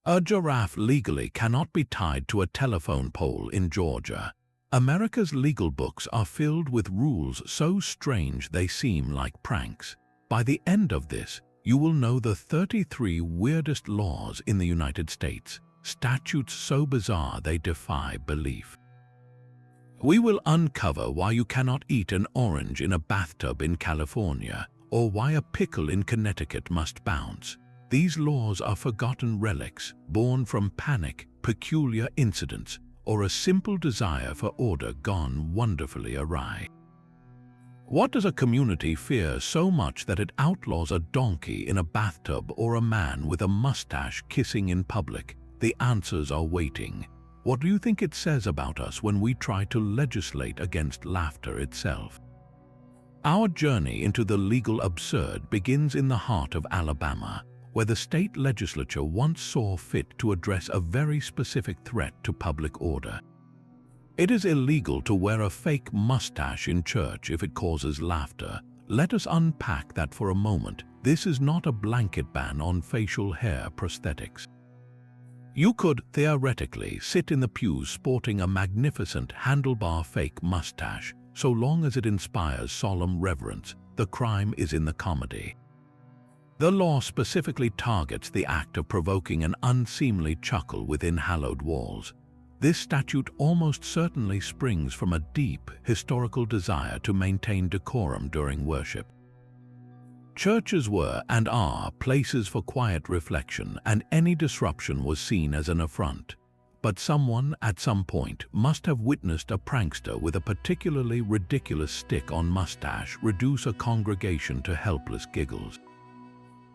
A giraffe legally cannot be tied to a telephone pole in Georgia. America's legal books are filled with rules so strange they seem like pranks. By the end of this, you will know the 33 weirdest laws in the United States, statutes so bizarre they defy belief. We will uncover why you cannot eat an orange in a bathtub in California, or why a pickle in Connecticut must bounce. These laws are forgotten relics, born from panic, peculiar incidents, or a simple desire for order gone wonderfully awry. What does a community fear so much that it outlaws a donkey in a bathtub or a man with a mustache kissing in public? The answers are waiting. What do you think it says about us when we try to legislate against laughter itself? Our journey into the legal absurd begins in the heart of Alabama, where the state legislature once saw fit to address a very specific threat to public order. It is illegal to wear a fake mustache in church if it causes laughter. Let us unpack that for a moment. This is not a blanket ban on facial hair prosthetics. You could, theoretically, sit in the pews sporting a magnificent handlebar fake mustache, so long as it inspires solemn reverence. The crime is in the comedy. The law specifically targets the act of provoking an unseemly chuckle within hallowed walls. This statute almost certainly springs from a deep, historical desire to maintain decorum during worship. Churches were and are places for quiet reflection, and any disruption was seen as an affront. But someone, at some point, must have witnessed a prankster with a particularly ridiculous stick-on mustache reduce a congregation to helpless giggles.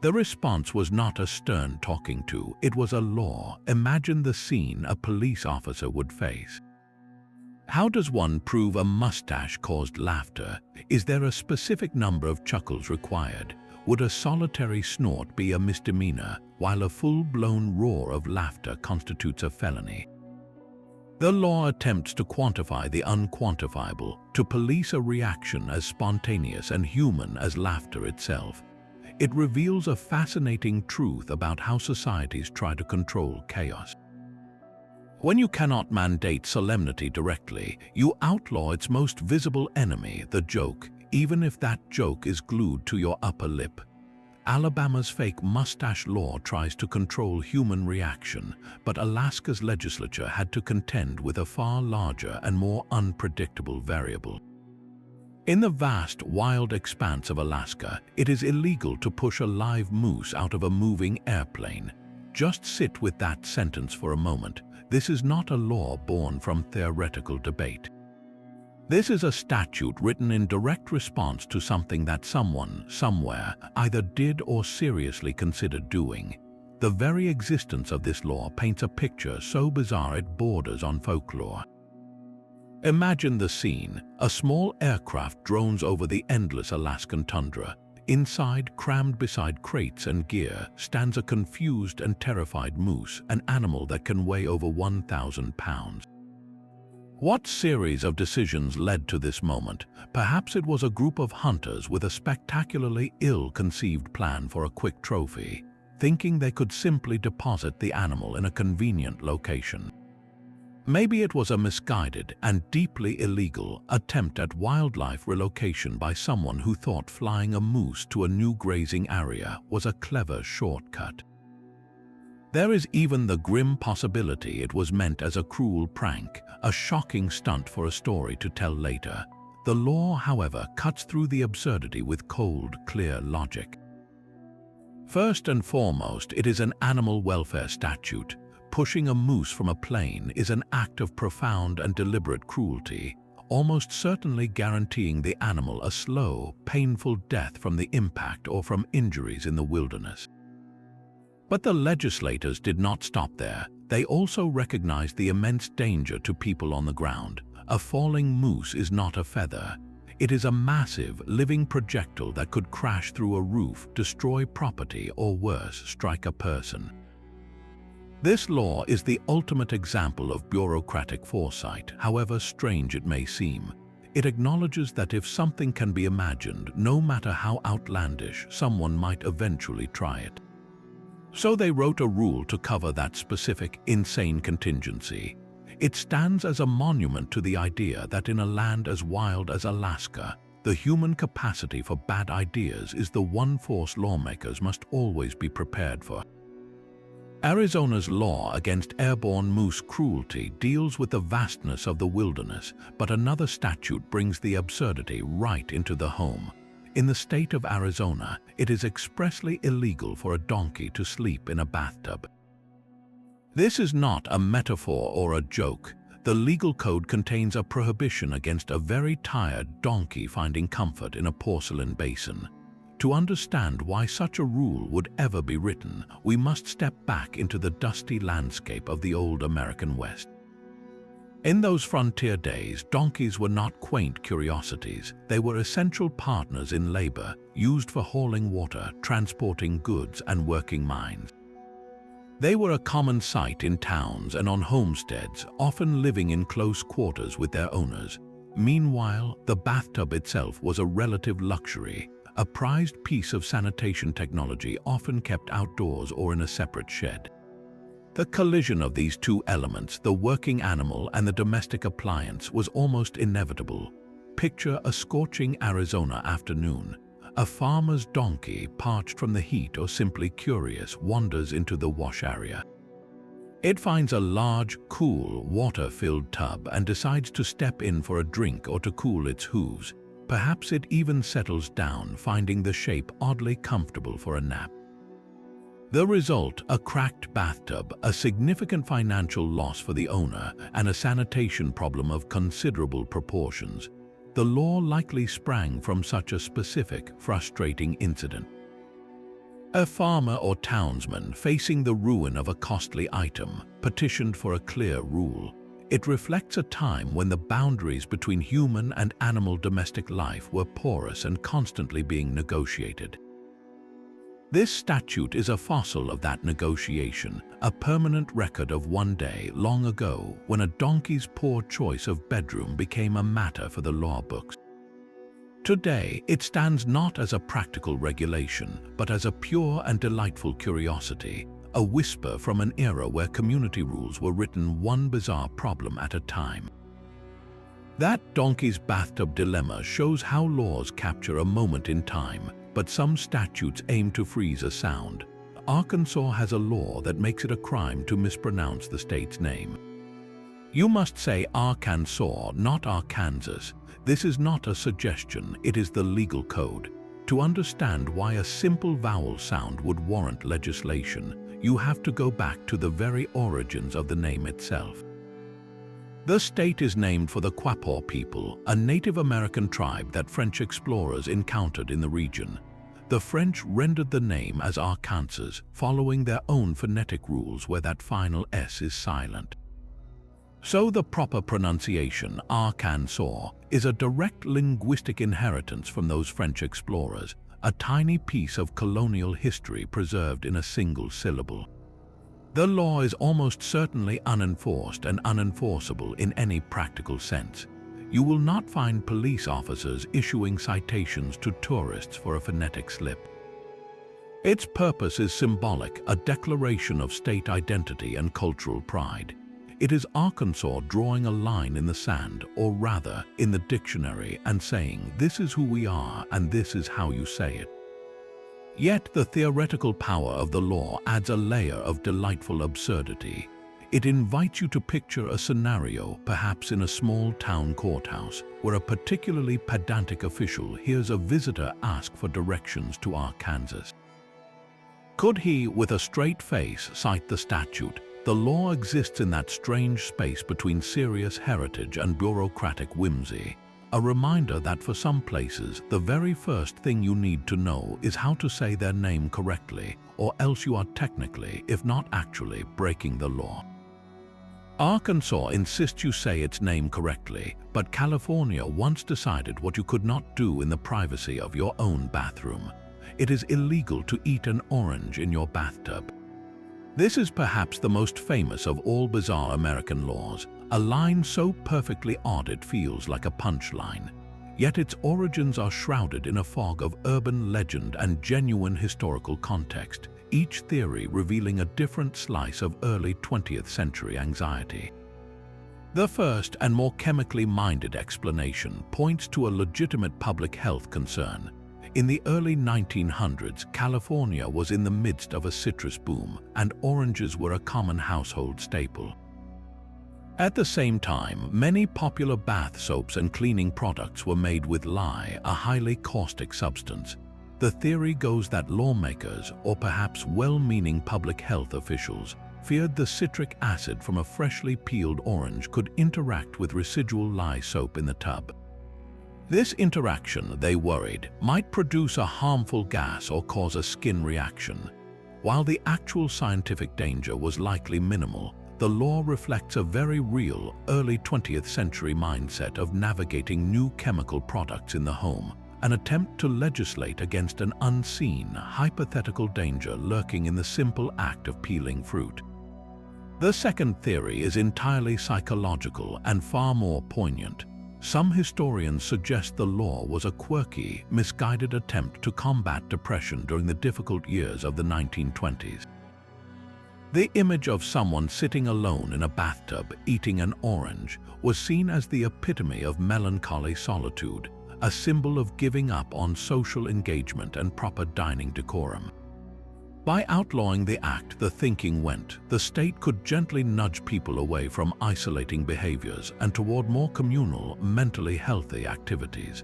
The response was not a stern talking to, it was a law. Imagine the scene a police officer would face. How does one prove a mustache caused laughter? Is there a specific number of chuckles required? Would a solitary snort be a misdemeanor, while a full-blown roar of laughter constitutes a felony? The law attempts to quantify the unquantifiable, to police a reaction as spontaneous and human as laughter itself. It reveals a fascinating truth about how societies try to control chaos. When you cannot mandate solemnity directly, you outlaw its most visible enemy, the joke, even if that joke is glued to your upper lip. Alabama's fake mustache law tries to control human reaction, but Alaska's legislature had to contend with a far larger and more unpredictable variable. In the vast, wild expanse of Alaska, it is illegal to push a live moose out of a moving airplane. Just sit with that sentence for a moment. This is not a law born from theoretical debate. This is a statute written in direct response to something that someone, somewhere, either did or seriously considered doing. The very existence of this law paints a picture so bizarre it borders on folklore. Imagine the scene. A small aircraft drones over the endless Alaskan tundra. Inside, crammed beside crates and gear, stands a confused and terrified moose, an animal that can weigh over 1,000 pounds. What series of decisions led to this moment? Perhaps it was a group of hunters with a spectacularly ill-conceived plan for a quick trophy, thinking they could simply deposit the animal in a convenient location. Maybe it was a misguided and deeply illegal attempt at wildlife relocation by someone who thought flying a moose to a new grazing area was a clever shortcut. There is even the grim possibility it was meant as a cruel prank, a shocking stunt for a story to tell later. The law, however, cuts through the absurdity with cold, clear logic. First and foremost, it is an animal welfare statute. Pushing a moose from a plane is an act of profound and deliberate cruelty, almost certainly guaranteeing the animal a slow, painful death from the impact or from injuries in the wilderness. But the legislators did not stop there. They also recognized the immense danger to people on the ground. A falling moose is not a feather. It is a massive, living projectile that could crash through a roof, destroy property, or worse, strike a person. This law is the ultimate example of bureaucratic foresight, however strange it may seem. It acknowledges that if something can be imagined, no matter how outlandish, someone might eventually try it. So they wrote a rule to cover that specific, insane contingency. It stands as a monument to the idea that in a land as wild as Alaska, the human capacity for bad ideas is the one force lawmakers must always be prepared for. Arizona's law against airborne moose cruelty deals with the vastness of the wilderness, but another statute brings the absurdity right into the home. In the state of Arizona, it is expressly illegal for a donkey to sleep in a bathtub. This is not a metaphor or a joke. The legal code contains a prohibition against a very tired donkey finding comfort in a porcelain basin. To understand why such a rule would ever be written, we must step back into the dusty landscape of the old American West. In those frontier days, donkeys were not quaint curiosities. They were essential partners in labor, used for hauling water, transporting goods, and working mines. They were a common sight in towns and on homesteads, often living in close quarters with their owners. Meanwhile, the bathtub itself was a relative luxury, a prized piece of sanitation technology often kept outdoors or in a separate shed. The collision of these two elements, the working animal and the domestic appliance, was almost inevitable. Picture a scorching Arizona afternoon. A farmer's donkey, parched from the heat or simply curious, wanders into the wash area. It finds a large, cool, water-filled tub and decides to step in for a drink or to cool its hooves. Perhaps it even settles down, finding the shape oddly comfortable for a nap. The result, a cracked bathtub, a significant financial loss for the owner, and a sanitation problem of considerable proportions. The law likely sprang from such a specific, frustrating incident. A farmer or townsman facing the ruin of a costly item petitioned for a clear rule. It reflects a time when the boundaries between human and animal domestic life were porous and constantly being negotiated. This statute is a fossil of that negotiation, a permanent record of one day long ago when a donkey's poor choice of bedroom became a matter for the law books. Today, it stands not as a practical regulation, but as a pure and delightful curiosity, a whisper from an era where community rules were written one bizarre problem at a time. That donkey's bathtub dilemma shows how laws capture a moment in time, but some statutes aim to freeze a sound. Arkansas has a law that makes it a crime to mispronounce the state's name. You must say Arkansas, not Arkansas. This is not a suggestion, it is the legal code. To understand why a simple vowel sound would warrant legislation, you have to go back to the very origins of the name itself. The state is named for the Quapaw people, a Native American tribe that French explorers encountered in the region. The French rendered the name as Arkansas, following their own phonetic rules where that final S is silent. So the proper pronunciation, Arkansas, is a direct linguistic inheritance from those French explorers, a tiny piece of colonial history preserved in a single syllable. The law is almost certainly unenforced and unenforceable in any practical sense. You will not find police officers issuing citations to tourists for a phonetic slip. Its purpose is symbolic, a declaration of state identity and cultural pride. It is Arkansas drawing a line in the sand, or rather, in the dictionary, and saying, "This is who we are and this is how you say it." Yet the theoretical power of the law adds a layer of delightful absurdity. It invites you to picture a scenario, perhaps in a small town courthouse, where a particularly pedantic official hears a visitor ask for directions to Arkansas. Could he, with a straight face, cite the statute? The law exists in that strange space between serious heritage and bureaucratic whimsy. A reminder that for some places, the very first thing you need to know is how to say their name correctly, or else you are technically, if not actually, breaking the law. Arkansas insists you say its name correctly, but California once decided what you could not do in the privacy of your own bathroom. It is illegal to eat an orange in your bathtub. This is perhaps the most famous of all bizarre American laws, a line so perfectly odd it feels like a punchline. Yet its origins are shrouded in a fog of urban legend and genuine historical context. each theory revealing a different slice of early 20th century anxiety. The first and more chemically minded explanation points to a legitimate public health concern. In the early 1900s, California was in the midst of a citrus boom, and oranges were a common household staple. At the same time, many popular bath soaps and cleaning products were made with lye, a highly caustic substance. The theory goes that lawmakers, or perhaps well-meaning public health officials, feared the citric acid from a freshly peeled orange could interact with residual lye soap in the tub. This interaction, they worried, might produce a harmful gas or cause a skin reaction. While the actual scientific danger was likely minimal, the law reflects a very real, early 20th century mindset of navigating new chemical products in the home, an attempt to legislate against an unseen, hypothetical danger lurking in the simple act of peeling fruit. The second theory is entirely psychological and far more poignant. Some historians suggest the law was a quirky, misguided attempt to combat depression during the difficult years of the 1920s. The image of someone sitting alone in a bathtub eating an orange was seen as the epitome of melancholy solitude, a symbol of giving up on social engagement and proper dining decorum. By outlawing the act, the thinking went, the state could gently nudge people away from isolating behaviors and toward more communal, mentally healthy activities.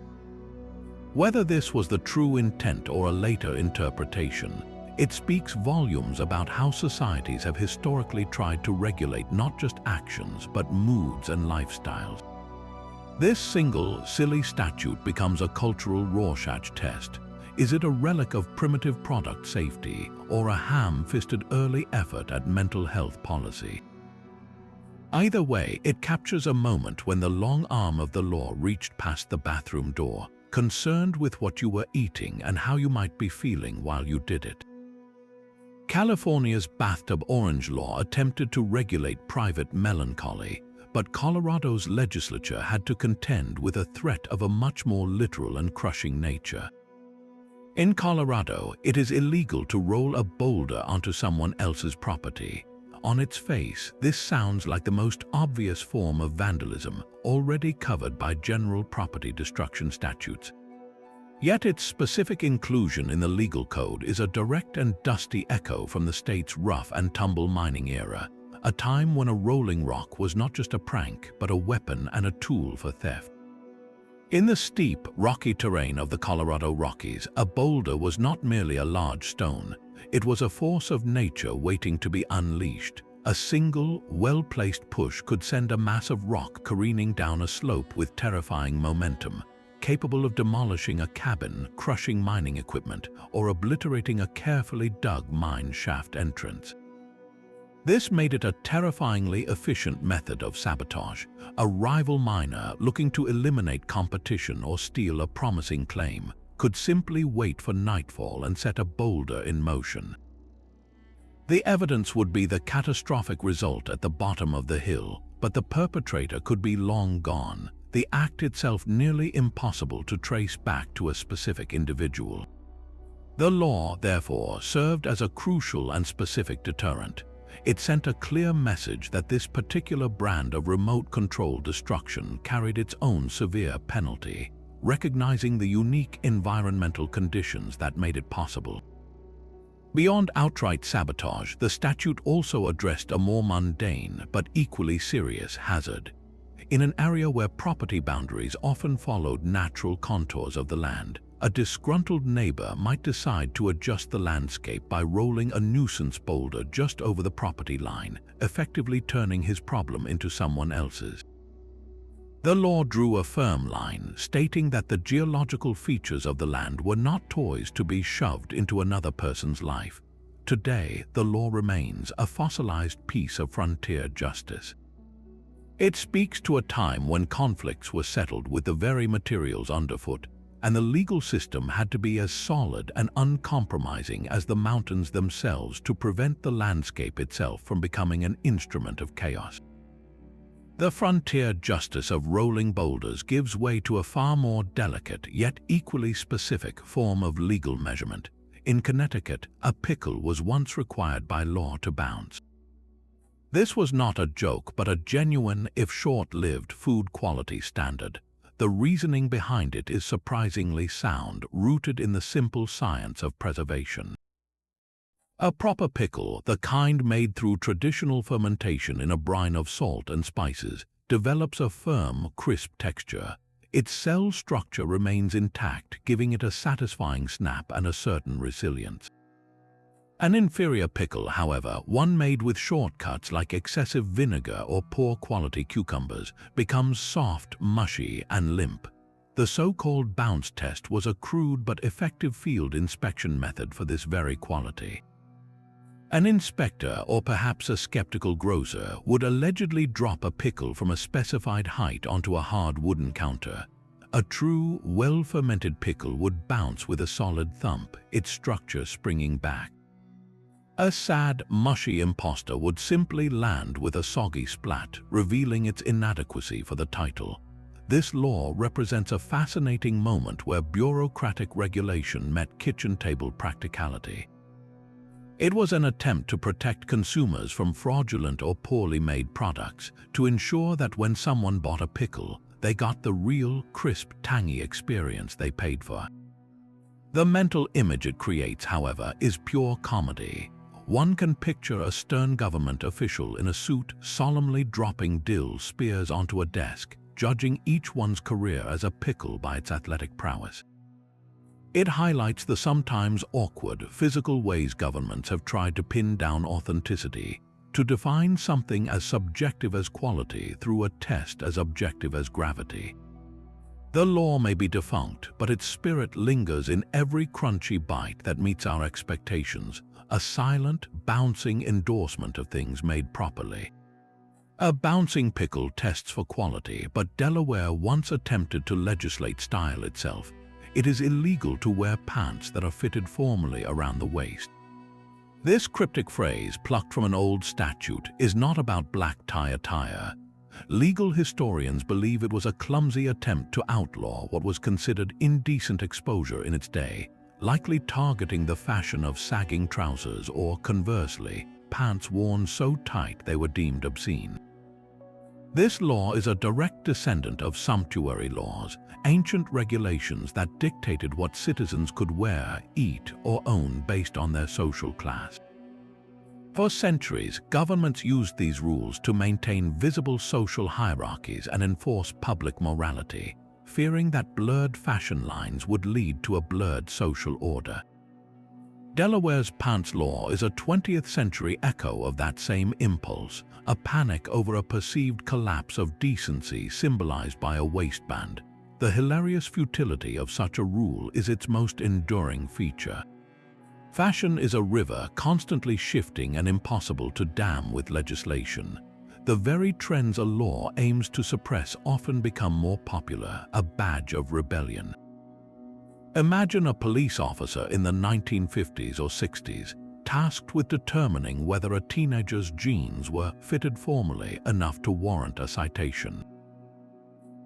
Whether this was the true intent or a later interpretation, it speaks volumes about how societies have historically tried to regulate not just actions but moods and lifestyles. This single, silly statute becomes a cultural Rorschach test. Is it a relic of primitive product safety or a ham-fisted early effort at mental health policy? Either way, it captures a moment when the long arm of the law reached past the bathroom door, concerned with what you were eating and how you might be feeling while you did it. California's bathtub orange law attempted to regulate private melancholy, but Colorado's legislature had to contend with a threat of a much more literal and crushing nature. In Colorado, it is illegal to roll a boulder onto someone else's property. On its face, this sounds like the most obvious form of vandalism, already covered by general property destruction statutes. Yet its specific inclusion in the legal code is a direct and dusty echo from the state's rough and tumble mining era, a time when a rolling rock was not just a prank, but a weapon and a tool for theft. In the steep, rocky terrain of the Colorado Rockies, a boulder was not merely a large stone. It was a force of nature waiting to be unleashed. A single, well-placed push could send a mass of rock careening down a slope with terrifying momentum, capable of demolishing a cabin, crushing mining equipment, or obliterating a carefully dug mine shaft entrance. This made it a terrifyingly efficient method of sabotage. A rival miner looking to eliminate competition or steal a promising claim could simply wait for nightfall and set a boulder in motion. The evidence would be the catastrophic result at the bottom of the hill, but the perpetrator could be long gone, the act itself nearly impossible to trace back to a specific individual. The law, therefore, served as a crucial and specific deterrent. It sent a clear message that this particular brand of remote-controlled destruction carried its own severe penalty, recognizing the unique environmental conditions that made it possible. Beyond outright sabotage, the statute also addressed a more mundane but equally serious hazard. In an area where property boundaries often followed natural contours of the land, a disgruntled neighbor might decide to adjust the landscape by rolling a nuisance boulder just over the property line, effectively turning his problem into someone else's. The law drew a firm line, stating that the geological features of the land were not toys to be shoved into another person's life. Today, the law remains a fossilized piece of frontier justice. It speaks to a time when conflicts were settled with the very materials underfoot, and the legal system had to be as solid and uncompromising as the mountains themselves to prevent the landscape itself from becoming an instrument of chaos. The frontier justice of rolling boulders gives way to a far more delicate yet equally specific form of legal measurement. In Connecticut, a pickle was once required by law to bounce. This was not a joke, but a genuine, if short-lived, food quality standard. The reasoning behind it is surprisingly sound, rooted in the simple science of preservation. A proper pickle, the kind made through traditional fermentation in a brine of salt and spices, develops a firm, crisp texture. Its cell structure remains intact, giving it a satisfying snap and a certain resilience. An inferior pickle, however, one made with shortcuts like excessive vinegar or poor-quality cucumbers, becomes soft, mushy, and limp. The so-called bounce test was a crude but effective field inspection method for this very quality. An inspector, or perhaps a skeptical grocer, would allegedly drop a pickle from a specified height onto a hard wooden counter. A true, well-fermented pickle would bounce with a solid thump, its structure springing back. A sad, mushy imposter would simply land with a soggy splat, revealing its inadequacy for the title. This law represents a fascinating moment where bureaucratic regulation met kitchen-table practicality. It was an attempt to protect consumers from fraudulent or poorly made products, to ensure that when someone bought a pickle, they got the real, crisp, tangy experience they paid for. The mental image it creates, however, is pure comedy. One can picture a stern government official in a suit solemnly dropping dill spears onto a desk, judging each one's career as a pickle by its athletic prowess. It highlights the sometimes awkward, physical ways governments have tried to pin down authenticity, to define something as subjective as quality through a test as objective as gravity. The law may be defunct, but its spirit lingers in every crunchy bite that meets our expectations, a silent, bouncing endorsement of things made properly. A bouncing pickle tests for quality, but Delaware once attempted to legislate style itself. It is illegal to wear pants that are fitted formally around the waist. This cryptic phrase, plucked from an old statute, is not about black tie attire. Legal historians believe it was a clumsy attempt to outlaw what was considered indecent exposure in its day, likely targeting the fashion of sagging trousers or, conversely, pants worn so tight they were deemed obscene. This law is a direct descendant of sumptuary laws, ancient regulations that dictated what citizens could wear, eat, or own based on their social class. For centuries, governments used these rules to maintain visible social hierarchies and enforce public morality, fearing that blurred fashion lines would lead to a blurred social order. Delaware's pants law is a 20th century echo of that same impulse, a panic over a perceived collapse of decency symbolized by a waistband. The hilarious futility of such a rule is its most enduring feature. Fashion is a river constantly shifting and impossible to dam with legislation. The very trends a law aims to suppress often become more popular, a badge of rebellion. Imagine a police officer in the 1950s or 60s, tasked with determining whether a teenager's jeans were fitted formally enough to warrant a citation.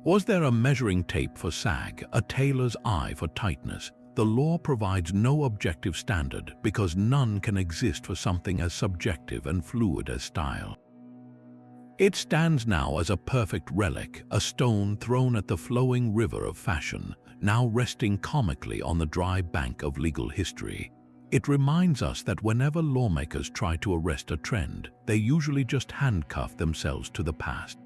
Was there a measuring tape for sag, a tailor's eye for tightness? The law provides no objective standard because none can exist for something as subjective and fluid as style. It stands now as a perfect relic, a stone thrown at the flowing river of fashion, now resting comically on the dry bank of legal history. It reminds us that whenever lawmakers try to arrest a trend, they usually just handcuff themselves to the past.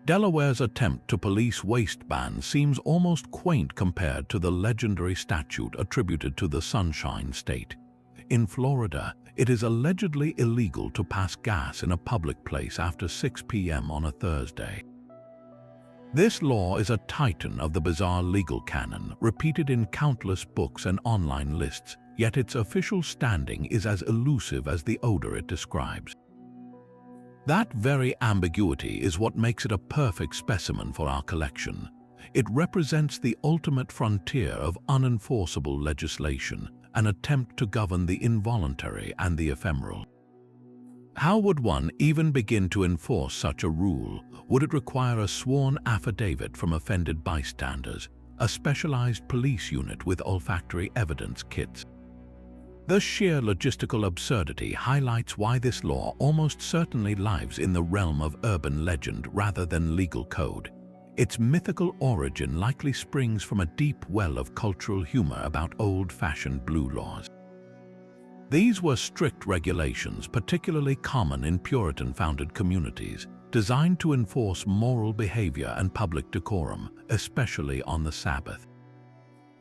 Delaware's attempt to police waistbands seems almost quaint compared to the legendary statute attributed to the Sunshine State. In Florida, it is allegedly illegal to pass gas in a public place after 6 p.m. on a Thursday. This law is a titan of the bizarre legal canon, repeated in countless books and online lists, yet its official standing is as elusive as the odor it describes. That very ambiguity is what makes it a perfect specimen for our collection. It represents the ultimate frontier of unenforceable legislation, an attempt to govern the involuntary and the ephemeral. How would one even begin to enforce such a rule? Would it require a sworn affidavit from offended bystanders, a specialized police unit with olfactory evidence kits? The sheer logistical absurdity highlights why this law almost certainly lives in the realm of urban legend rather than legal code. Its mythical origin likely springs from a deep well of cultural humor about old-fashioned blue laws. These were strict regulations particularly common in Puritan-founded communities, designed to enforce moral behavior and public decorum, especially on the Sabbath.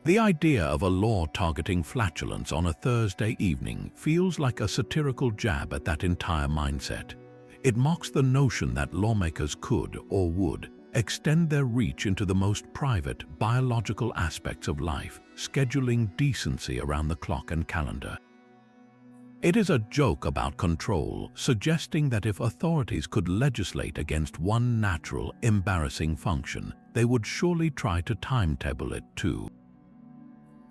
The idea of a law targeting flatulence on a Thursday evening feels like a satirical jab at that entire mindset. It mocks the notion that lawmakers could, or would, extend their reach into the most private, biological aspects of life, scheduling decency around the clock and calendar. It is a joke about control, suggesting that if authorities could legislate against one natural, embarrassing function, they would surely try to timetable it too.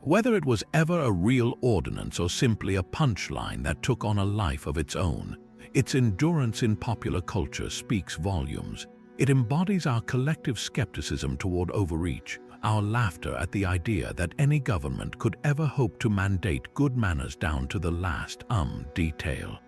Whether it was ever a real ordinance or simply a punchline that took on a life of its own, its endurance in popular culture speaks volumes. It embodies our collective skepticism toward overreach, our laughter at the idea that any government could ever hope to mandate good manners down to the last detail.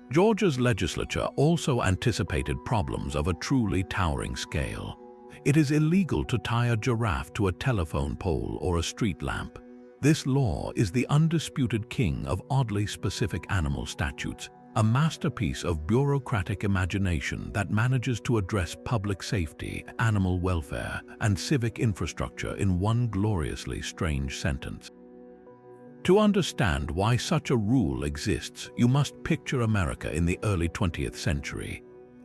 Georgia's legislature also anticipated problems of a truly towering scale. It is illegal to tie a giraffe to a telephone pole or a street lamp. This law is the undisputed king of oddly specific animal statutes, a masterpiece of bureaucratic imagination that manages to address public safety, animal welfare, and civic infrastructure in one gloriously strange sentence. To understand why such a rule exists, you must picture America in the early 20th century.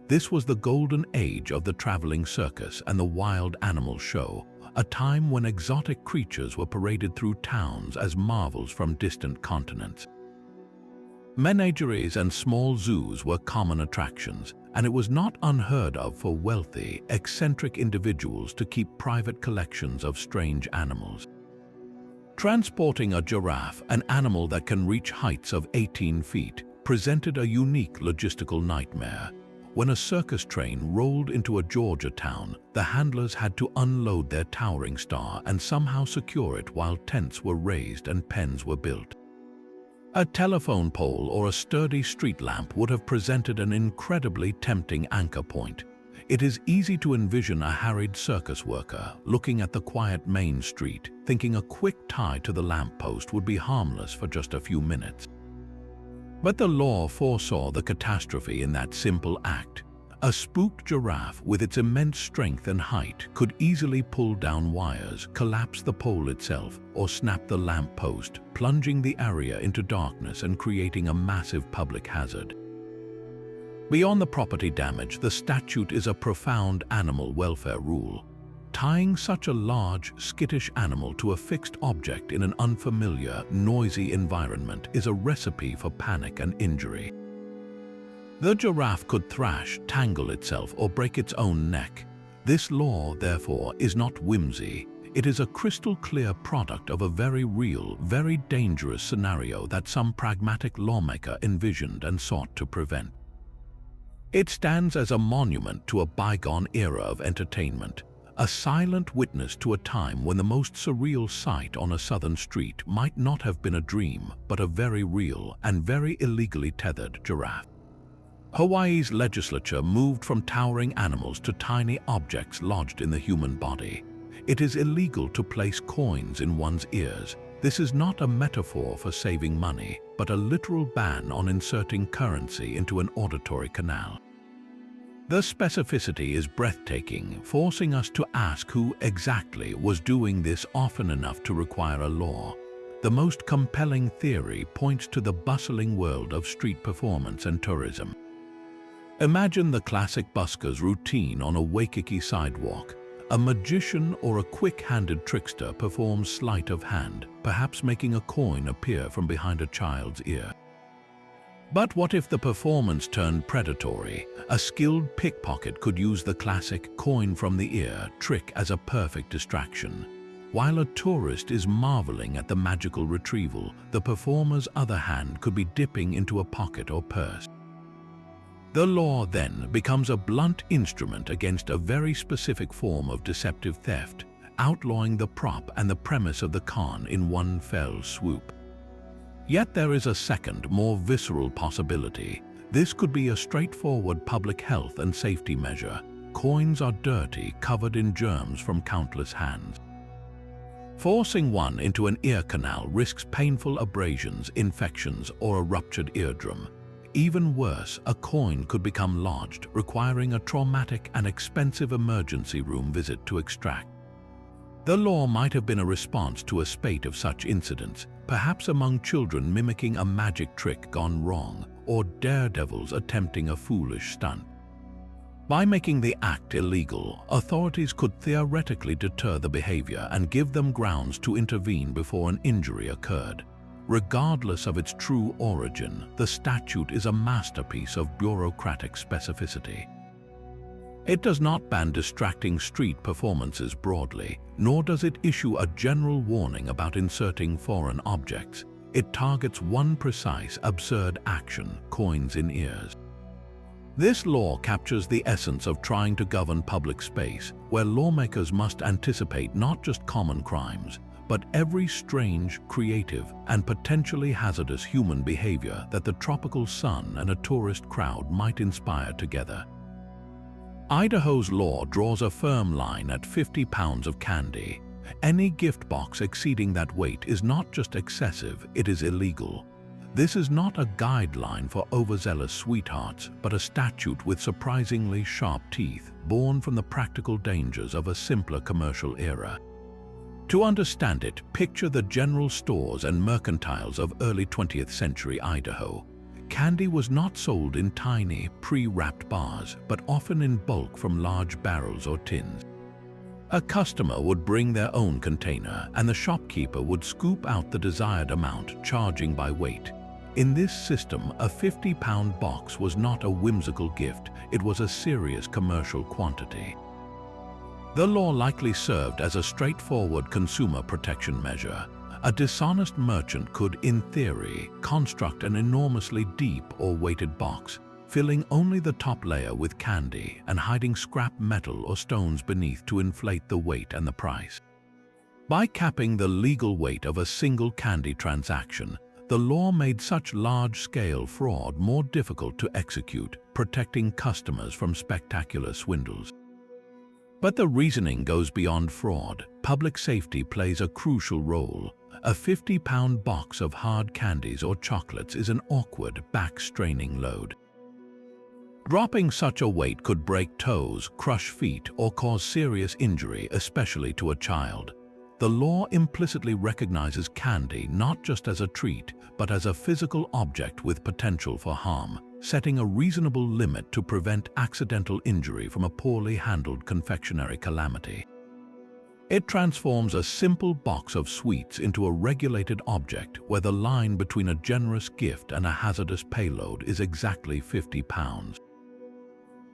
This was the golden age of the traveling circus and the wild animal show, a time when exotic creatures were paraded through towns as marvels from distant continents. Menageries and small zoos were common attractions, and it was not unheard of for wealthy, eccentric individuals to keep private collections of strange animals. Transporting a giraffe, an animal that can reach heights of 18 feet, presented a unique logistical nightmare. When a circus train rolled into a Georgia town, the handlers had to unload their towering star and somehow secure it while tents were raised and pens were built. A telephone pole or a sturdy street lamp would have presented an incredibly tempting anchor point. It is easy to envision a harried circus worker looking at the quiet main street, thinking a quick tie to the lamppost would be harmless for just a few minutes. But the law foresaw the catastrophe in that simple act. A spooked giraffe with its immense strength and height could easily pull down wires, collapse the pole itself, or snap the lamp post, plunging the area into darkness and creating a massive public hazard. Beyond the property damage, the statute is a profound animal welfare rule. Tying such a large, skittish animal to a fixed object in an unfamiliar, noisy environment is a recipe for panic and injury. The giraffe could thrash, tangle itself, or break its own neck. This law, therefore, is not whimsy. It is a crystal-clear product of a very real, very dangerous scenario that some pragmatic lawmaker envisioned and sought to prevent. It stands as a monument to a bygone era of entertainment, a silent witness to a time when the most surreal sight on a southern street might not have been a dream, but a very real and very illegally tethered giraffe. Hawaii's legislature moved from towering animals to tiny objects lodged in the human body. It is illegal to place coins in one's ears. This is not a metaphor for saving money, but a literal ban on inserting currency into an auditory canal. The specificity is breathtaking, forcing us to ask who exactly was doing this often enough to require a law. The most compelling theory points to the bustling world of street performance and tourism. Imagine the classic busker's routine on a Waikiki sidewalk. A magician or a quick-handed trickster performs sleight of hand, perhaps making a coin appear from behind a child's ear. But what if the performance turned predatory? A skilled pickpocket could use the classic coin from the ear trick as a perfect distraction. While a tourist is marveling at the magical retrieval, the performer's other hand could be dipping into a pocket or purse. The law then becomes a blunt instrument against a very specific form of deceptive theft, outlawing the prop and the premise of the con in one fell swoop. Yet there is a second, more visceral possibility. This could be a straightforward public health and safety measure. Coins are dirty, covered in germs from countless hands. Forcing one into an ear canal risks painful abrasions, infections, or a ruptured eardrum. Even worse, a coin could become lodged, requiring a traumatic and expensive emergency room visit to extract. The law might have been a response to a spate of such incidents, perhaps among children mimicking a magic trick gone wrong, or daredevils attempting a foolish stunt. By making the act illegal, authorities could theoretically deter the behavior and give them grounds to intervene before an injury occurred. Regardless of its true origin, the statute is a masterpiece of bureaucratic specificity. It does not ban distracting street performances broadly, nor does it issue a general warning about inserting foreign objects. It targets one precise, absurd action: coins in ears. This law captures the essence of trying to govern public space, where lawmakers must anticipate not just common crimes, but every strange, creative, and potentially hazardous human behavior that the tropical sun and a tourist crowd might inspire together. Idaho's law draws a firm line at 50 pounds of candy. Any gift box exceeding that weight is not just excessive, it is illegal. This is not a guideline for overzealous sweethearts, but a statute with surprisingly sharp teeth, born from the practical dangers of a simpler commercial era. To understand it, picture the general stores and mercantiles of early 20th century Idaho. Candy was not sold in tiny, pre-wrapped bars, but often in bulk from large barrels or tins. A customer would bring their own container, and the shopkeeper would scoop out the desired amount, charging by weight. In this system, a 50-pound box was not a whimsical gift, it was a serious commercial quantity. The law likely served as a straightforward consumer protection measure. A dishonest merchant could, in theory, construct an enormously deep or weighted box, filling only the top layer with candy and hiding scrap metal or stones beneath to inflate the weight and the price. By capping the legal weight of a single candy transaction, the law made such large-scale fraud more difficult to execute, protecting customers from spectacular swindles. But the reasoning goes beyond fraud. Public safety plays a crucial role. A 50-pound box of hard candies or chocolates is an awkward, back-straining load. Dropping such a weight could break toes, crush feet, or cause serious injury, especially to a child. The law implicitly recognizes candy not just as a treat, but as a physical object with potential for harm, setting a reasonable limit to prevent accidental injury from a poorly handled confectionery calamity. It transforms a simple box of sweets into a regulated object where the line between a generous gift and a hazardous payload is exactly 50 pounds.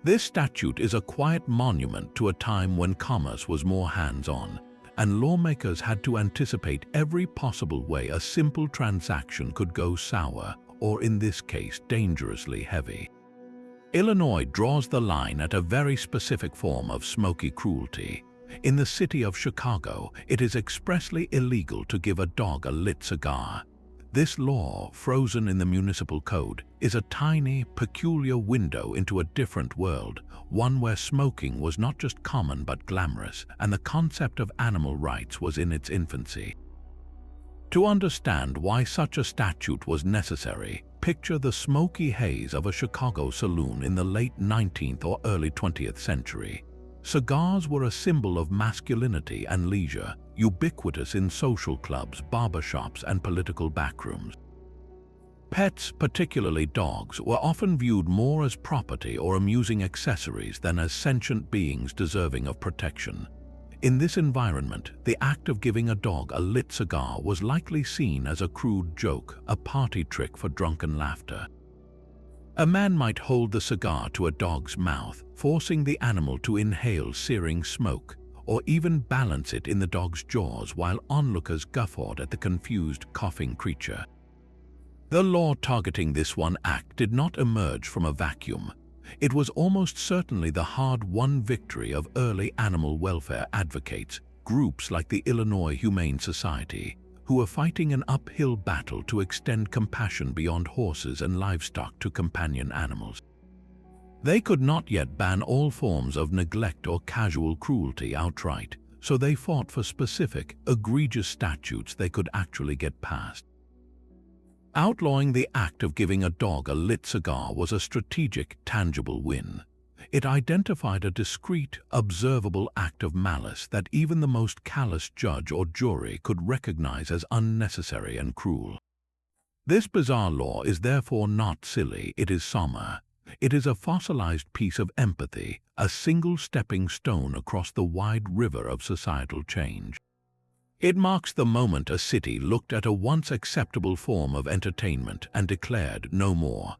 This statute is a quiet monument to a time when commerce was more hands-on, and lawmakers had to anticipate every possible way a simple transaction could go sour, or in this case, dangerously heavy. Illinois draws the line at a very specific form of smoky cruelty. In the city of Chicago, it is expressly illegal to give a dog a lit cigar. This law, frozen in the municipal code, is a tiny, peculiar window into a different world, one where smoking was not just common but glamorous, and the concept of animal rights was in its infancy. To understand why such a statute was necessary, picture the smoky haze of a Chicago saloon in the late 19th or early 20th century. Cigars were a symbol of masculinity and leisure, ubiquitous in social clubs, barbershops, and political backrooms. Pets, particularly dogs, were often viewed more as property or amusing accessories than as sentient beings deserving of protection. In this environment, the act of giving a dog a lit cigar was likely seen as a crude joke, a party trick for drunken laughter. A man might hold the cigar to a dog's mouth, forcing the animal to inhale searing smoke, or even balance it in the dog's jaws while onlookers guffawed at the confused, coughing creature. The law targeting this one act did not emerge from a vacuum. It was almost certainly the hard-won victory of early animal welfare advocates, groups like the Illinois Humane Society, who were fighting an uphill battle to extend compassion beyond horses and livestock to companion animals. They could not yet ban all forms of neglect or casual cruelty outright, so they fought for specific, egregious statutes they could actually get passed. Outlawing the act of giving a dog a lit cigar was a strategic, tangible win. It identified a discrete, observable act of malice that even the most callous judge or jury could recognize as unnecessary and cruel. This bizarre law is therefore not silly, it is somber. It is a fossilized piece of empathy, a single stepping stone across the wide river of societal change. It marks the moment a city looked at a once acceptable form of entertainment and declared no more.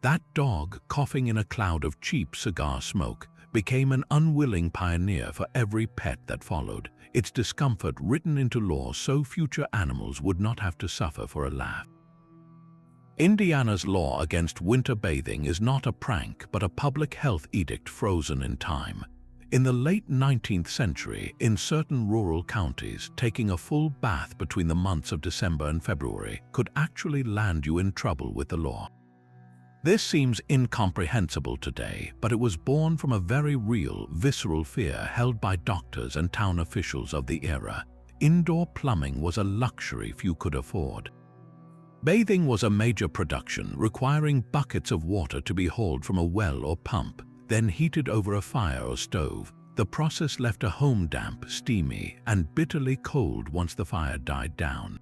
That dog, coughing in a cloud of cheap cigar smoke, became an unwilling pioneer for every pet that followed, its discomfort written into law so future animals would not have to suffer for a laugh. Indiana's law against winter bathing is not a prank but a public health edict frozen in time. In the late 19th century, in certain rural counties, taking a full bath between the months of December and February could actually land you in trouble with the law. This seems incomprehensible today, but it was born from a very real, visceral fear held by doctors and town officials of the era. Indoor plumbing was a luxury few could afford. Bathing was a major production, requiring buckets of water to be hauled from a well or pump, then heated over a fire or stove. The process left a home damp, steamy, and bitterly cold once the fire died down.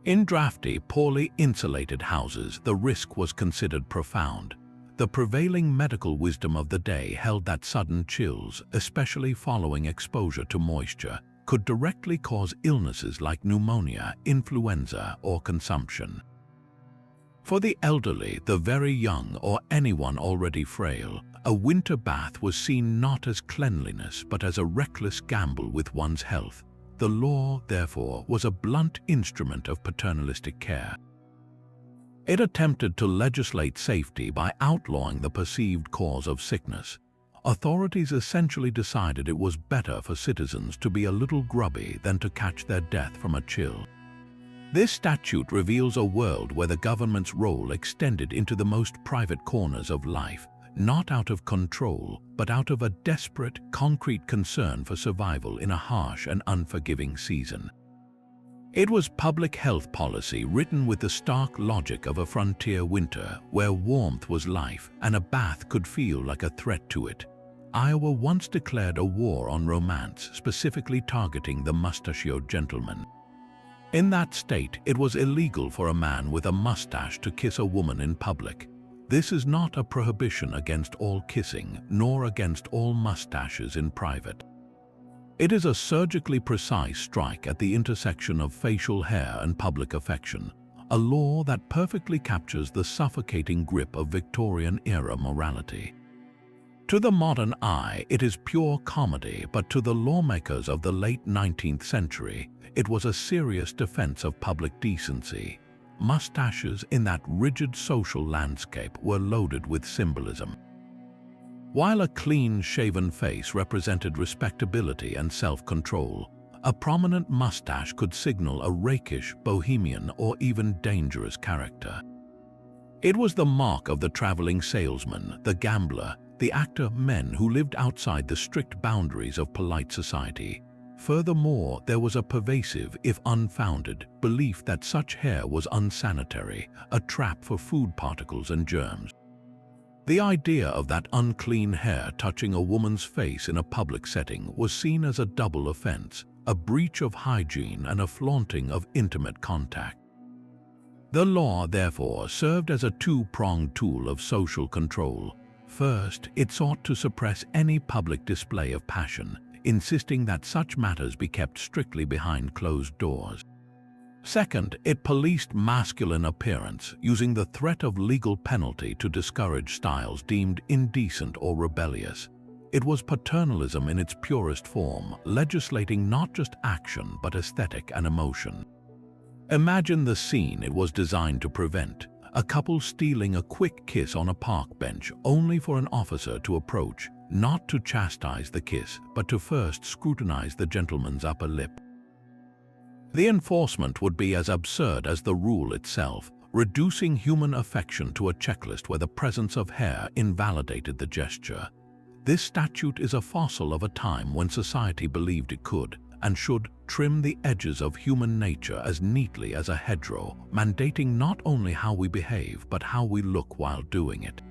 In drafty, poorly insulated houses, the risk was considered profound. The prevailing medical wisdom of the day held that sudden chills, especially following exposure to moisture, could directly cause illnesses like pneumonia, influenza, or consumption. For the elderly, the very young, or anyone already frail, a winter bath was seen not as cleanliness but as a reckless gamble with one's health. The law, therefore, was a blunt instrument of paternalistic care. It attempted to legislate safety by outlawing the perceived cause of sickness. Authorities essentially decided it was better for citizens to be a little grubby than to catch their death from a chill. This statute reveals a world where the government's role extended into the most private corners of life, not out of control, but out of a desperate, concrete concern for survival in a harsh and unforgiving season. It was public health policy written with the stark logic of a frontier winter where warmth was life and a bath could feel like a threat to it. Iowa once declared a war on romance, specifically targeting the mustachioed gentleman. In that state, it was illegal for a man with a mustache to kiss a woman in public. This is not a prohibition against all kissing, nor against all mustaches in private. It is a surgically precise strike at the intersection of facial hair and public affection, a law that perfectly captures the suffocating grip of Victorian-era morality. To the modern eye, it is pure comedy, but to the lawmakers of the late 19th century, it was a serious defense of public decency. Mustaches in that rigid social landscape were loaded with symbolism. While a clean-shaven face represented respectability and self-control, a prominent mustache could signal a rakish, bohemian, or even dangerous character. It was the mark of the traveling salesman, the gambler, the actor, men who lived outside the strict boundaries of polite society. Furthermore, there was a pervasive, if unfounded, belief that such hair was unsanitary, a trap for food particles and germs. The idea of that unclean hair touching a woman's face in a public setting was seen as a double offense, a breach of hygiene and a flaunting of intimate contact. The law, therefore, served as a two-pronged tool of social control. First, it sought to suppress any public display of passion, insisting that such matters be kept strictly behind closed doors. Second, it policed masculine appearance, using the threat of legal penalty to discourage styles deemed indecent or rebellious. It was paternalism in its purest form, legislating not just action but aesthetic and emotion. Imagine the scene it was designed to prevent: a couple stealing a quick kiss on a park bench only for an officer to approach, not to chastise the kiss, but to first scrutinize the gentleman's upper lip. The enforcement would be as absurd as the rule itself, reducing human affection to a checklist where the presence of hair invalidated the gesture. This statute is a fossil of a time when society believed it could and should trim the edges of human nature as neatly as a hedgerow, mandating not only how we behave but how we look while doing it.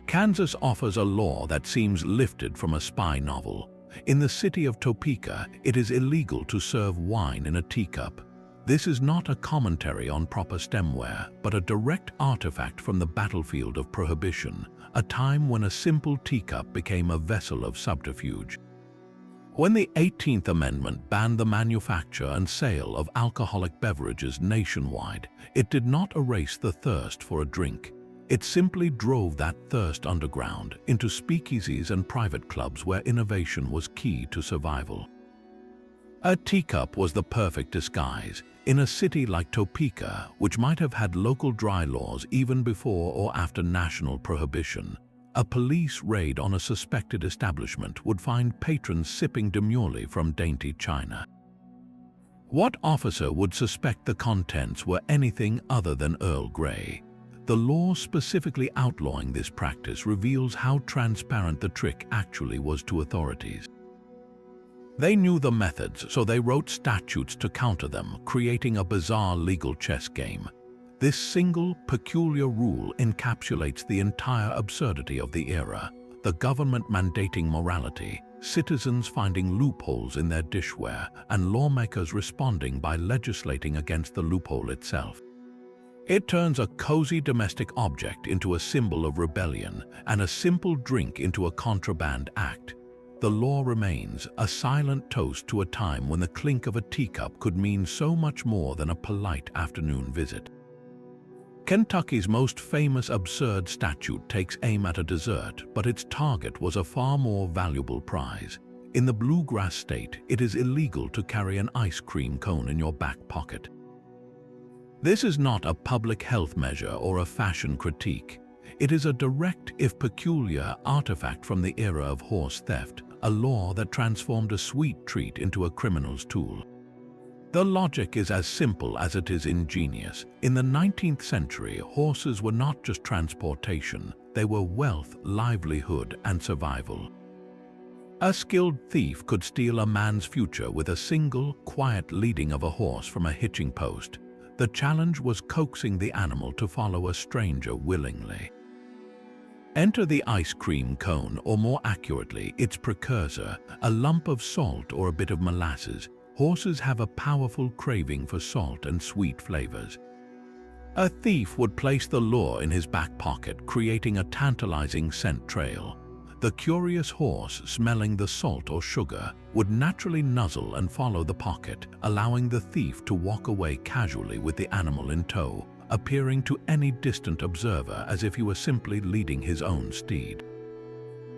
Kansas offers a law that seems lifted from a spy novel. In the city of Topeka, it is illegal to serve wine in a teacup. This is not a commentary on proper stemware, but a direct artifact from the battlefield of prohibition, a time when a simple teacup became a vessel of subterfuge. When the 18th Amendment banned the manufacture and sale of alcoholic beverages nationwide, it did not erase the thirst for a drink. It simply drove that thirst underground into speakeasies and private clubs where innovation was key to survival. A teacup was the perfect disguise. In a city like Topeka, which might have had local dry laws even before or after national prohibition, a police raid on a suspected establishment would find patrons sipping demurely from dainty china. What officer would suspect the contents were anything other than Earl Grey? The law specifically outlawing this practice reveals how transparent the trick actually was to authorities. They knew the methods, so they wrote statutes to counter them, creating a bizarre legal chess game. This single, peculiar rule encapsulates the entire absurdity of the era: the government mandating morality, citizens finding loopholes in their dishware, and lawmakers responding by legislating against the loophole itself. It turns a cozy domestic object into a symbol of rebellion, and a simple drink into a contraband act. The law remains a silent toast to a time when the clink of a teacup could mean so much more than a polite afternoon visit. Kentucky's most famous absurd statute takes aim at a dessert, but its target was a far more valuable prize. In the bluegrass state, it is illegal to carry an ice cream cone in your back pocket. This is not a public health measure or a fashion critique. It is a direct, if peculiar, artifact from the era of horse theft, a law that transformed a sweet treat into a criminal's tool. The logic is as simple as it is ingenious. In the 19th century, horses were not just transportation, they were wealth, livelihood, and survival. A skilled thief could steal a man's future with a single, quiet leading of a horse from a hitching post. The challenge was coaxing the animal to follow a stranger willingly. Enter the ice cream cone, or more accurately, its precursor, a lump of salt or a bit of molasses. Horses have a powerful craving for salt and sweet flavors. A thief would place the lure in his back pocket, creating a tantalizing scent trail. The curious horse, smelling the salt or sugar, would naturally nuzzle and follow the pocket, allowing the thief to walk away casually with the animal in tow, appearing to any distant observer as if he were simply leading his own steed.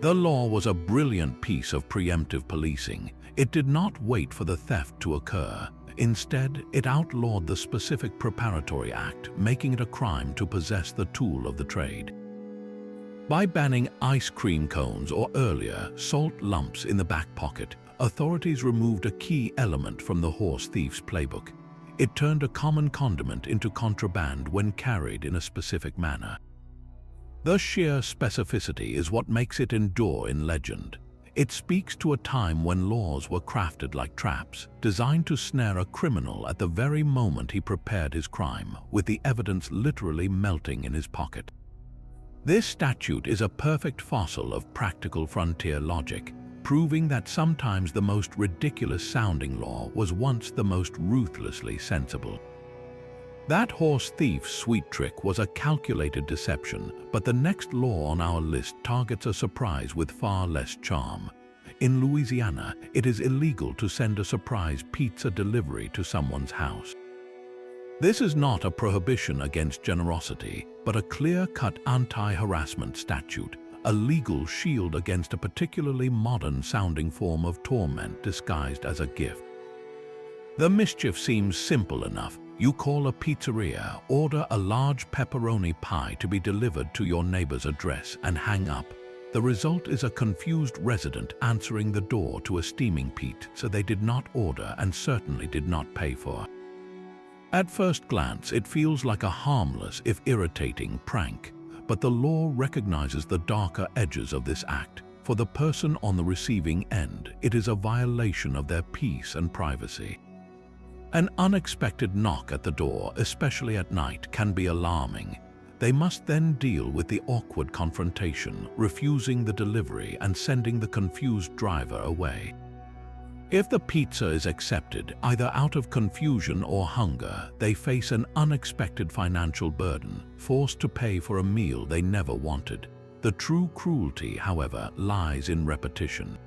The law was a brilliant piece of preemptive policing. It did not wait for the theft to occur. Instead, it outlawed the specific preparatory act, making it a crime to possess the tool of the trade. By banning ice cream cones or earlier, salt lumps in the back pocket, authorities removed a key element from the horse thief's playbook. It turned a common condiment into contraband when carried in a specific manner. The sheer specificity is what makes it endure in legend. It speaks to a time when laws were crafted like traps, designed to snare a criminal at the very moment he prepared his crime, with the evidence literally melting in his pocket. This statute is a perfect fossil of practical frontier logic, proving that sometimes the most ridiculous-sounding law was once the most ruthlessly sensible. That horse thief's sweet trick was a calculated deception, but the next law on our list targets a surprise with far less charm. In Louisiana, it is illegal to send a surprise pizza delivery to someone's house. This is not a prohibition against generosity, but a clear-cut anti-harassment statute, a legal shield against a particularly modern-sounding form of torment disguised as a gift. The mischief seems simple enough. You call a pizzeria, order a large pepperoni pie to be delivered to your neighbor's address, and hang up. The result is a confused resident answering the door to a steaming pizza they did not order and certainly did not pay for. At first glance, it feels like a harmless, if irritating, prank, but the law recognizes the darker edges of this act. For the person on the receiving end, it is a violation of their peace and privacy. An unexpected knock at the door, especially at night, can be alarming. They must then deal with the awkward confrontation, refusing the delivery and sending the confused driver away. If the pizza is accepted, either out of confusion or hunger, they face an unexpected financial burden, forced to pay for a meal they never wanted. The true cruelty, however, lies in repetition.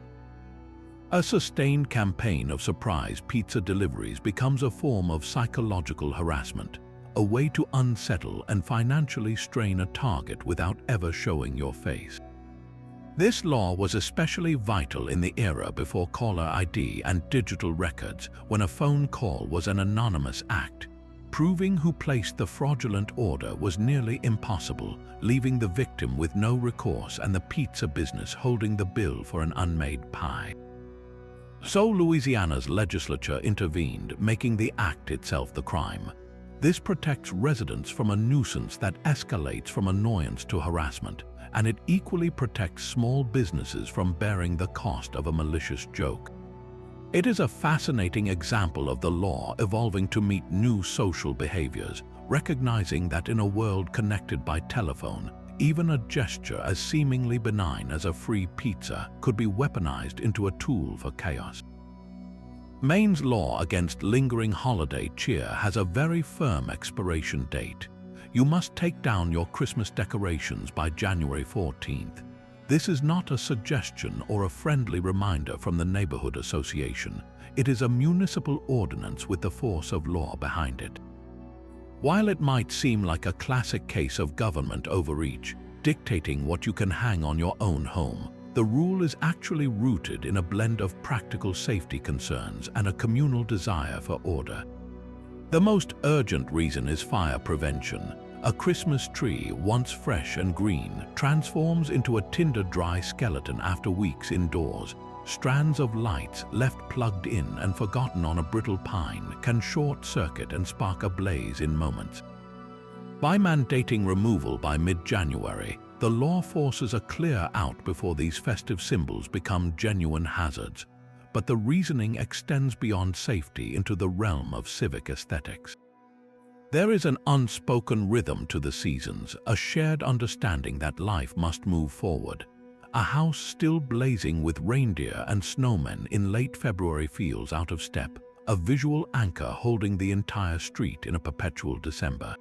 A sustained campaign of surprise pizza deliveries becomes a form of psychological harassment, a way to unsettle and financially strain a target without ever showing your face. This law was especially vital in the era before caller ID and digital records, when a phone call was an anonymous act. Proving who placed the fraudulent order was nearly impossible, leaving the victim with no recourse and the pizza business holding the bill for an unmade pie. So Louisiana's legislature intervened, making the act itself the crime. This protects residents from a nuisance that escalates from annoyance to harassment, and it equally protects small businesses from bearing the cost of a malicious joke. It is a fascinating example of the law evolving to meet new social behaviors, recognizing that in a world connected by telephone, even a gesture as seemingly benign as a free pizza could be weaponized into a tool for chaos. Maine's law against lingering holiday cheer has a very firm expiration date. You must take down your Christmas decorations by January 14th. This is not a suggestion or a friendly reminder from the neighborhood association. It is a municipal ordinance with the force of law behind it. While it might seem like a classic case of government overreach, dictating what you can hang on your own home, the rule is actually rooted in a blend of practical safety concerns and a communal desire for order. The most urgent reason is fire prevention. A Christmas tree, once fresh and green, transforms into a tinder-dry skeleton after weeks indoors. Strands of lights left plugged in and forgotten on a brittle pine can short-circuit and spark a blaze in moments. By mandating removal by mid-January, the law forces a clear out before these festive symbols become genuine hazards. But the reasoning extends beyond safety into the realm of civic aesthetics. There is an unspoken rhythm to the seasons, a shared understanding that life must move forward. A house still blazing with reindeer and snowmen in late February feels out of step, a visual anchor holding the entire street in a perpetual December.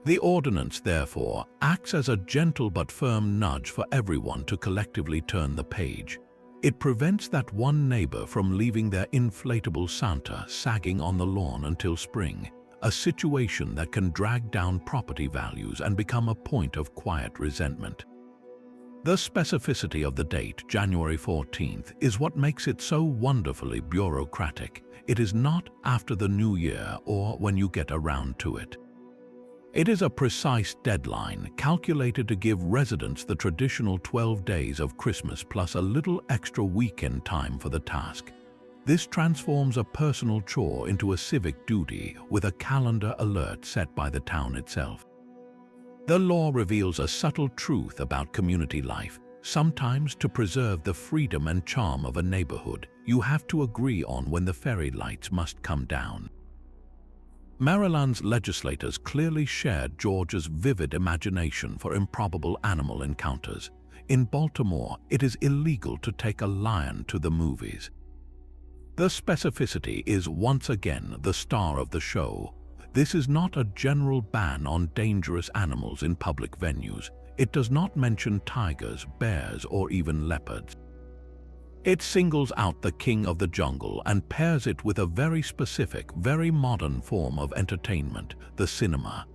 The ordinance, therefore, acts as a gentle but firm nudge for everyone to collectively turn the page. It prevents that one neighbor from leaving their inflatable Santa sagging on the lawn until spring, a situation that can drag down property values and become a point of quiet resentment. The specificity of the date, January 14th, is what makes it so wonderfully bureaucratic. It is not after the new year or when you get around to it. It is a precise deadline calculated to give residents the traditional 12 days of Christmas plus a little extra weekend time for the task. This transforms a personal chore into a civic duty with a calendar alert set by the town itself. The law reveals a subtle truth about community life. Sometimes, to preserve the freedom and charm of a neighborhood, you have to agree on when the fairy lights must come down. Maryland's legislators clearly shared Georgia's vivid imagination for improbable animal encounters. In Baltimore, it is illegal to take a lion to the movies. The specificity is once again the star of the show. This is not a general ban on dangerous animals in public venues. It does not mention tigers, bears, or even leopards. It singles out the king of the jungle and pairs it with a very specific, very modern form of entertainment, the cinema.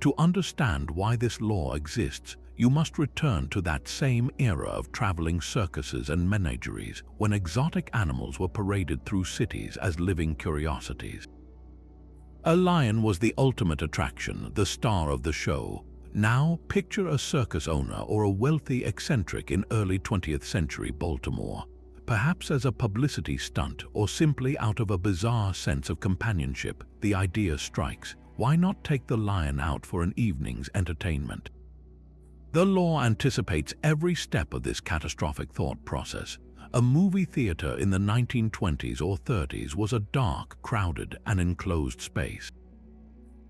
To understand why this law exists, you must return to that same era of traveling circuses and menageries when exotic animals were paraded through cities as living curiosities. A lion was the ultimate attraction, the star of the show. Now, picture a circus owner or a wealthy eccentric in early 20th century Baltimore, perhaps as a publicity stunt or simply out of a bizarre sense of companionship. The idea strikes, why not take the lion out for an evening's entertainment? The law anticipates every step of this catastrophic thought process. A movie theater in the 1920s or 30s was a dark, crowded, and enclosed space.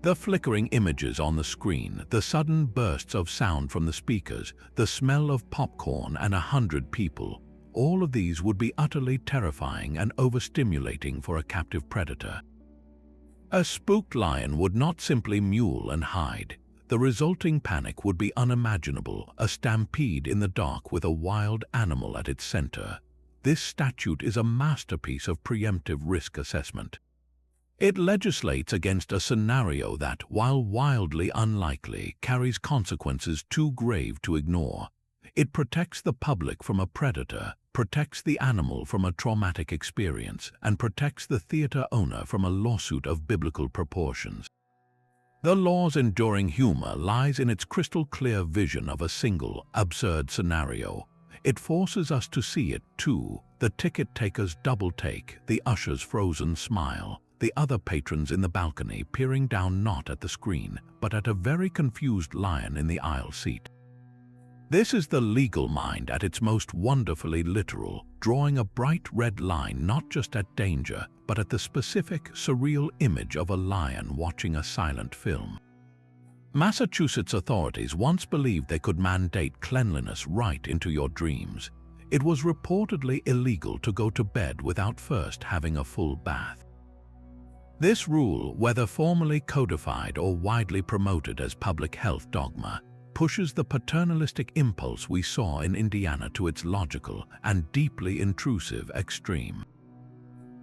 The flickering images on the screen, the sudden bursts of sound from the speakers, the smell of popcorn and 100 people, all of these would be utterly terrifying and overstimulating for a captive predator. A spooked lion would not simply mewl and hide. The resulting panic would be unimaginable, a stampede in the dark with a wild animal at its center. This statute is a masterpiece of preemptive risk assessment. It legislates against a scenario that, while wildly unlikely, carries consequences too grave to ignore. It protects the public from a predator, protects the animal from a traumatic experience, and protects the theater owner from a lawsuit of biblical proportions. The law's enduring humor lies in its crystal-clear vision of a single, absurd scenario. It forces us to see it, too, the ticket taker's double take, the usher's frozen smile, the other patrons in the balcony peering down not at the screen, but at a very confused lion in the aisle seat. This is the legal mind at its most wonderfully literal, drawing a bright red line not just at danger, but at the specific, surreal image of a lion watching a silent film. Massachusetts authorities once believed they could mandate cleanliness right into your dreams. It was reportedly illegal to go to bed without first having a full bath. This rule, whether formally codified or widely promoted as public health dogma, pushes the paternalistic impulse we saw in Indiana to its logical and deeply intrusive extreme.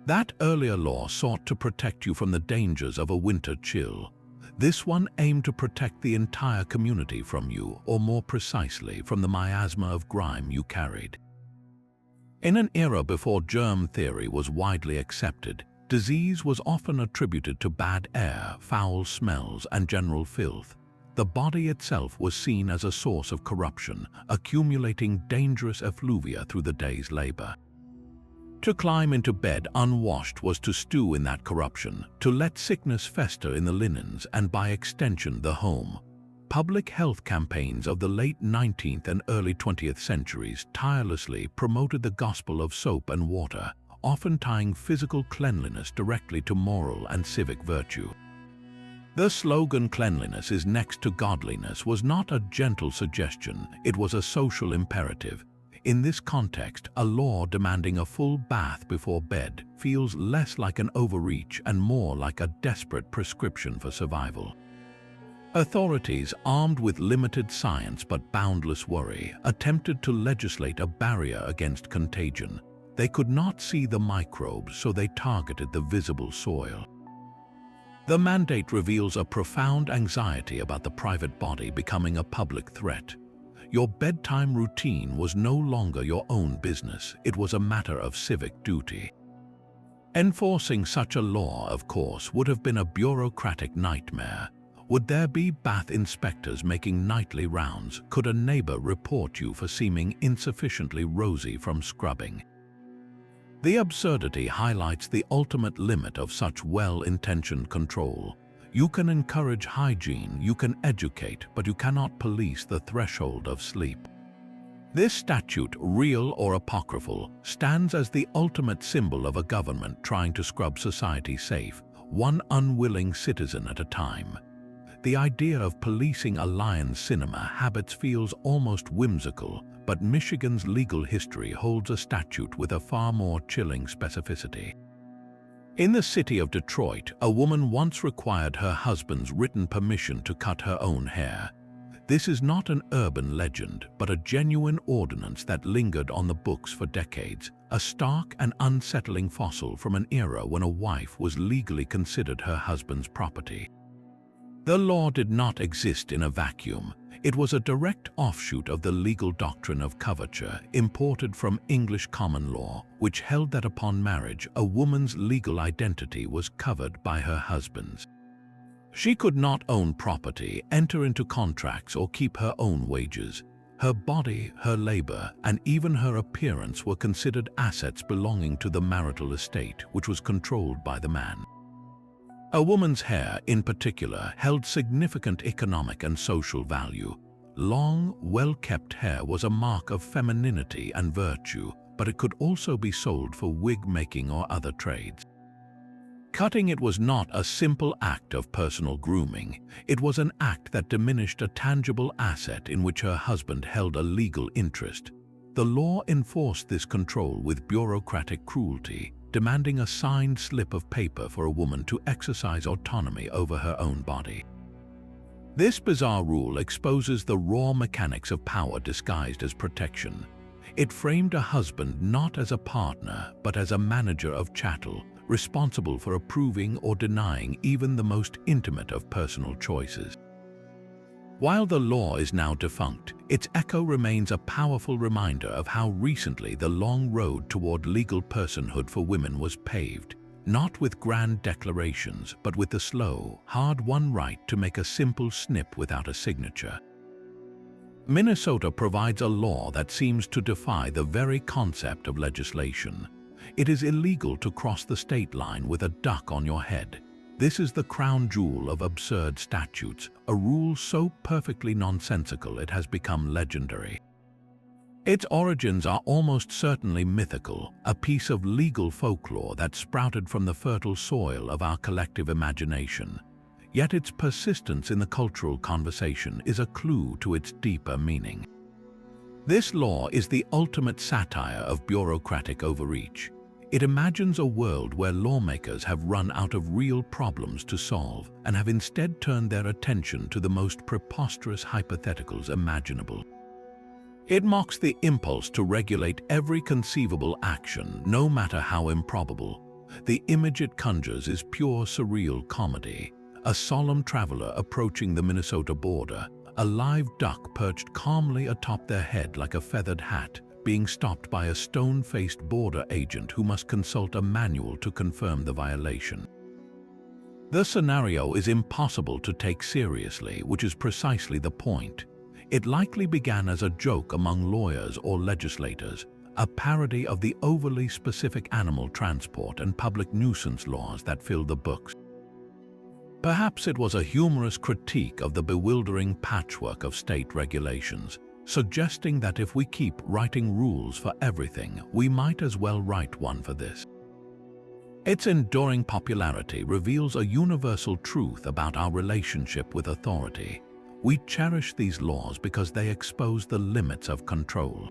That earlier law sought to protect you from the dangers of a winter chill. This one aimed to protect the entire community from you, or more precisely, from the miasma of grime you carried. In an era before germ theory was widely accepted, disease was often attributed to bad air, foul smells, and general filth. The body itself was seen as a source of corruption, accumulating dangerous effluvia through the day's labor. To climb into bed unwashed was to stew in that corruption, to let sickness fester in the linens and by extension the home. Public health campaigns of the late 19th and early 20th centuries tirelessly promoted the gospel of soap and water, often tying physical cleanliness directly to moral and civic virtue. The slogan "cleanliness is next to godliness" was not a gentle suggestion, it was a social imperative. In this context, a law demanding a full bath before bed feels less like an overreach and more like a desperate prescription for survival. Authorities, armed with limited science but boundless worry, attempted to legislate a barrier against contagion. They could not see the microbes, so they targeted the visible soil. The mandate reveals a profound anxiety about the private body becoming a public threat. Your bedtime routine was no longer your own business, it was a matter of civic duty. Enforcing such a law, of course, would have been a bureaucratic nightmare. Would there be bath inspectors making nightly rounds? Could a neighbor report you for seeming insufficiently rosy from scrubbing? The absurdity highlights the ultimate limit of such well-intentioned control. You can encourage hygiene, you can educate, but you cannot police the threshold of sleep. This statute, real or apocryphal, stands as the ultimate symbol of a government trying to scrub society safe, one unwilling citizen at a time. The idea of policing a lion's cinema habits feels almost whimsical, but Michigan's legal history holds a statute with a far more chilling specificity. In the city of Detroit, a woman once required her husband's written permission to cut her own hair. This is not an urban legend, but a genuine ordinance that lingered on the books for decades, a stark and unsettling fossil from an era when a wife was legally considered her husband's property. The law did not exist in a vacuum. It was a direct offshoot of the legal doctrine of coverture, imported from English common law, which held that upon marriage, a woman's legal identity was covered by her husband's. She could not own property, enter into contracts, or keep her own wages. Her body, her labor, and even her appearance were considered assets belonging to the marital estate, which was controlled by the man. A woman's hair, in particular, held significant economic and social value. Long, well-kept hair was a mark of femininity and virtue, but it could also be sold for wig-making or other trades. Cutting it was not a simple act of personal grooming. It was an act that diminished a tangible asset in which her husband held a legal interest. The law enforced this control with bureaucratic cruelty, demanding a signed slip of paper for a woman to exercise autonomy over her own body. This bizarre rule exposes the raw mechanics of power disguised as protection. It framed a husband not as a partner, but as a manager of chattel, responsible for approving or denying even the most intimate of personal choices. While the law is now defunct, its echo remains a powerful reminder of how recently the long road toward legal personhood for women was paved, not with grand declarations, but with the slow, hard-won right to make a simple snip without a signature. Minnesota provides a law that seems to defy the very concept of legislation. It is illegal to cross the state line with a duck on your head. This is the crown jewel of absurd statutes, a rule so perfectly nonsensical it has become legendary. Its origins are almost certainly mythical, a piece of legal folklore that sprouted from the fertile soil of our collective imagination. Yet its persistence in the cultural conversation is a clue to its deeper meaning. This law is the ultimate satire of bureaucratic overreach. It imagines a world where lawmakers have run out of real problems to solve and have instead turned their attention to the most preposterous hypotheticals imaginable. It mocks the impulse to regulate every conceivable action, no matter how improbable. The image it conjures is pure surreal comedy. A solemn traveler approaching the Minnesota border, a live duck perched calmly atop their head like a feathered hat, being stopped by a stone-faced border agent who must consult a manual to confirm the violation. The scenario is impossible to take seriously, which is precisely the point. It likely began as a joke among lawyers or legislators, a parody of the overly specific animal transport and public nuisance laws that filled the books. Perhaps it was a humorous critique of the bewildering patchwork of state regulations, suggesting that if we keep writing rules for everything, we might as well write one for this. Its enduring popularity reveals a universal truth about our relationship with authority. We cherish these laws because they expose the limits of control.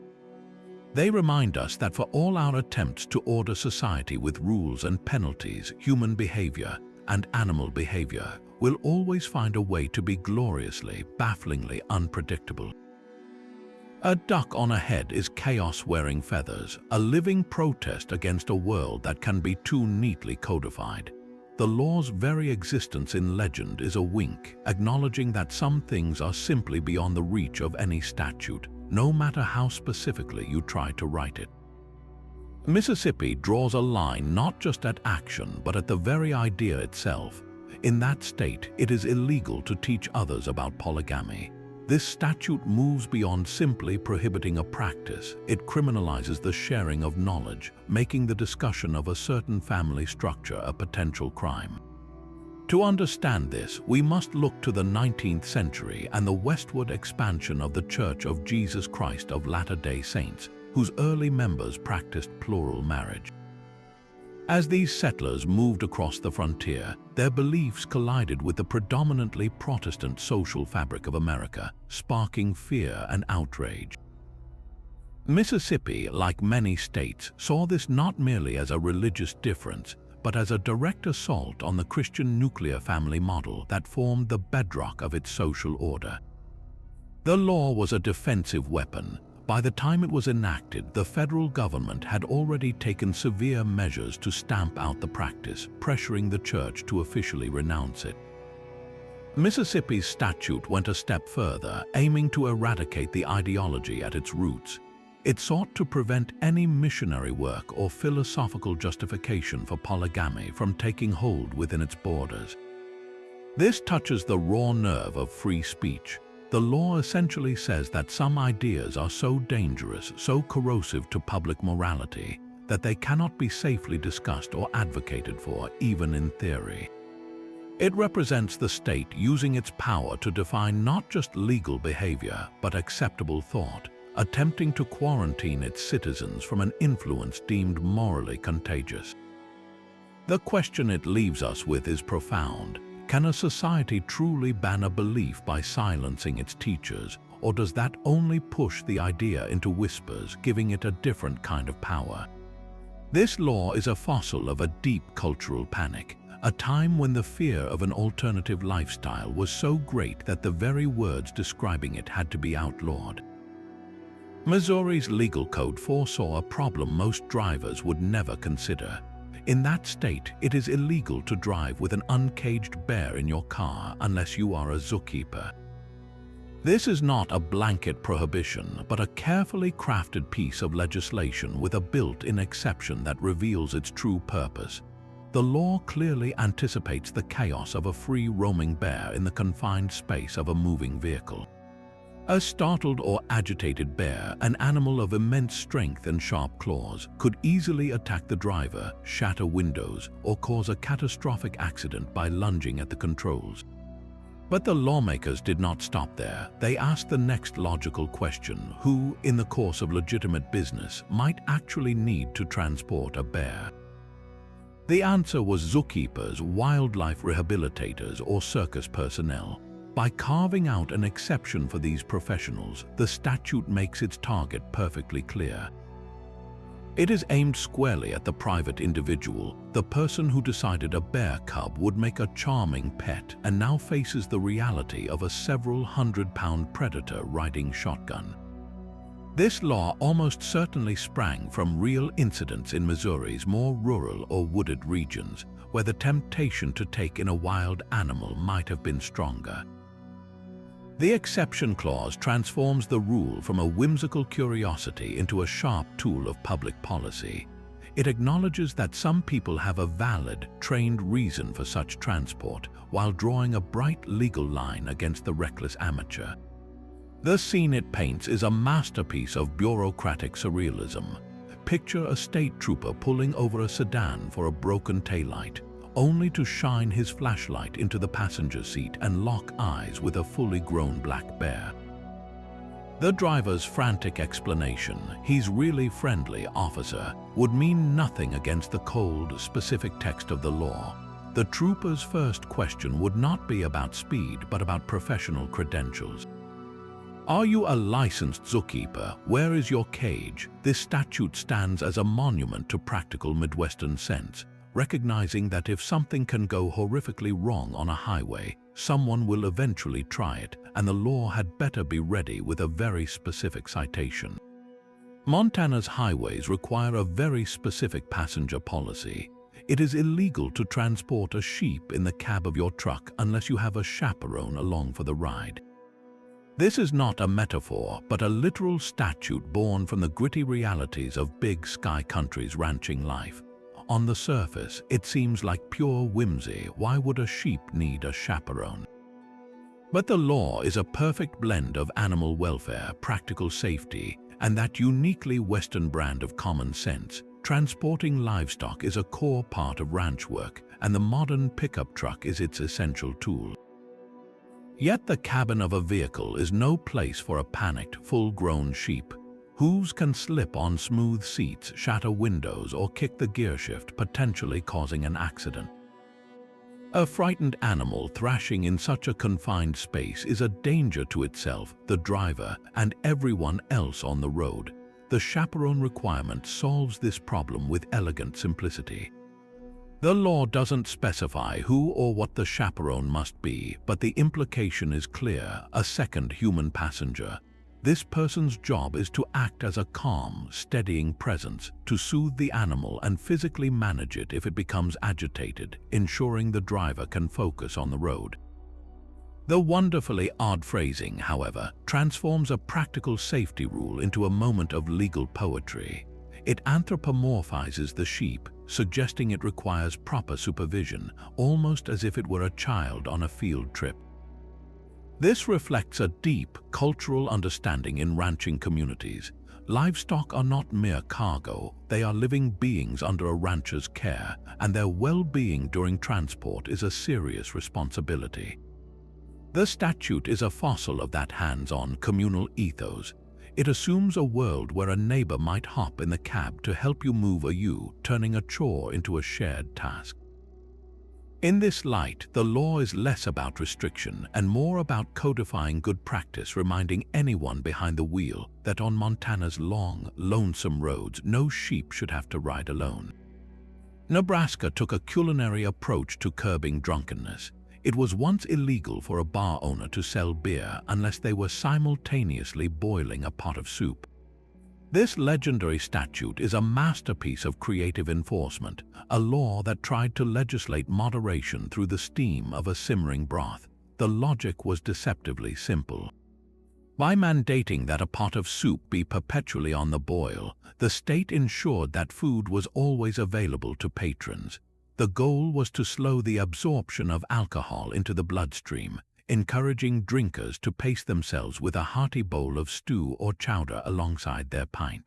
They remind us that for all our attempts to order society with rules and penalties, human behavior and animal behavior will always find a way to be gloriously, bafflingly unpredictable. A duck on a head is chaos wearing feathers, a living protest against a world that can be too neatly codified. The law's very existence in legend is a wink, acknowledging that some things are simply beyond the reach of any statute, no matter how specifically you try to write it. Mississippi draws a line not just at action, but at the very idea itself. In that state, it is illegal to teach others about polygamy. This statute moves beyond simply prohibiting a practice. It criminalizes the sharing of knowledge, making the discussion of a certain family structure a potential crime. To understand this, we must look to the 19th century and the westward expansion of the Church of Jesus Christ of Latter-day Saints, whose early members practiced plural marriage. As these settlers moved across the frontier, their beliefs collided with the predominantly Protestant social fabric of America, sparking fear and outrage. Mississippi, like many states, saw this not merely as a religious difference, but as a direct assault on the Christian nuclear family model that formed the bedrock of its social order. The law was a defensive weapon. By the time it was enacted, the federal government had already taken severe measures to stamp out the practice, pressuring the church to officially renounce it. Mississippi's statute went a step further, aiming to eradicate the ideology at its roots. It sought to prevent any missionary work or philosophical justification for polygamy from taking hold within its borders. This touches the raw nerve of free speech. The law essentially says that some ideas are so dangerous, so corrosive to public morality, that they cannot be safely discussed or advocated for, even in theory. It represents the state using its power to define not just legal behavior, but acceptable thought, attempting to quarantine its citizens from an influence deemed morally contagious. The question it leaves us with is profound. Can a society truly ban a belief by silencing its teachers, or does that only push the idea into whispers, giving it a different kind of power? This law is a fossil of a deep cultural panic, a time when the fear of an alternative lifestyle was so great that the very words describing it had to be outlawed. Missouri's legal code foresaw a problem most drivers would never consider. In that state, it is illegal to drive with an uncaged bear in your car unless you are a zookeeper. This is not a blanket prohibition, but a carefully crafted piece of legislation with a built-in exception that reveals its true purpose. The law clearly anticipates the chaos of a free-roaming bear in the confined space of a moving vehicle. A startled or agitated bear, an animal of immense strength and sharp claws, could easily attack the driver, shatter windows, or cause a catastrophic accident by lunging at the controls. But the lawmakers did not stop there. They asked the next logical question: who, in the course of legitimate business, might actually need to transport a bear? The answer was zookeepers, wildlife rehabilitators, or circus personnel. By carving out an exception for these professionals, the statute makes its target perfectly clear. It is aimed squarely at the private individual, the person who decided a bear cub would make a charming pet and now faces the reality of a several hundred-pound predator riding shotgun. This law almost certainly sprang from real incidents in Missouri's more rural or wooded regions, where the temptation to take in a wild animal might have been stronger. The exception clause transforms the rule from a whimsical curiosity into a sharp tool of public policy. It acknowledges that some people have a valid, trained reason for such transport, while drawing a bright legal line against the reckless amateur. The scene it paints is a masterpiece of bureaucratic surrealism. Picture a state trooper pulling over a sedan for a broken taillight, only to shine his flashlight into the passenger seat and lock eyes with a fully grown black bear. The driver's frantic explanation, "He's really friendly, officer," would mean nothing against the cold, specific text of the law. The trooper's first question would not be about speed, but about professional credentials. Are you a licensed zookeeper? Where is your cage? This statute stands as a monument to practical Midwestern sense, recognizing that if something can go horrifically wrong on a highway, someone will eventually try it, and the law had better be ready with a very specific citation. Montana's highways require a very specific passenger policy. It is illegal to transport a sheep in the cab of your truck unless you have a chaperone along for the ride. This is not a metaphor, but a literal statute born from the gritty realities of Big Sky Country's ranching life. On the surface, it seems like pure whimsy. Why would a sheep need a chaperone? But the law is a perfect blend of animal welfare, practical safety, and that uniquely Western brand of common sense. Transporting livestock is a core part of ranch work, and the modern pickup truck is its essential tool. Yet the cabin of a vehicle is no place for a panicked, full-grown sheep. Hooves can slip on smooth seats, shatter windows, or kick the gearshift, potentially causing an accident. A frightened animal thrashing in such a confined space is a danger to itself, the driver, and everyone else on the road. The chaperone requirement solves this problem with elegant simplicity. The law doesn't specify who or what the chaperone must be, but the implication is clear: a second human passenger. This person's job is to act as a calm, steadying presence, to soothe the animal and physically manage it if it becomes agitated, ensuring the driver can focus on the road. The wonderfully odd phrasing, however, transforms a practical safety rule into a moment of legal poetry. It anthropomorphizes the sheep, suggesting it requires proper supervision, almost as if it were a child on a field trip. This reflects a deep cultural understanding in ranching communities. Livestock are not mere cargo, they are living beings under a rancher's care, and their well-being during transport is a serious responsibility. The statute is a fossil of that hands-on communal ethos. It assumes a world where a neighbor might hop in the cab to help you move a ewe, turning a chore into a shared task. In this light, the law is less about restriction and more about codifying good practice, reminding anyone behind the wheel that on Montana's long, lonesome roads, no sheep should have to ride alone. Nebraska took a culinary approach to curbing drunkenness. It was once illegal for a bar owner to sell beer unless they were simultaneously boiling a pot of soup. This legendary statute is a masterpiece of creative enforcement, a law that tried to legislate moderation through the steam of a simmering broth. The logic was deceptively simple. By mandating that a pot of soup be perpetually on the boil, the state ensured that food was always available to patrons. The goal was to slow the absorption of alcohol into the bloodstream, encouraging drinkers to pace themselves with a hearty bowl of stew or chowder alongside their pint.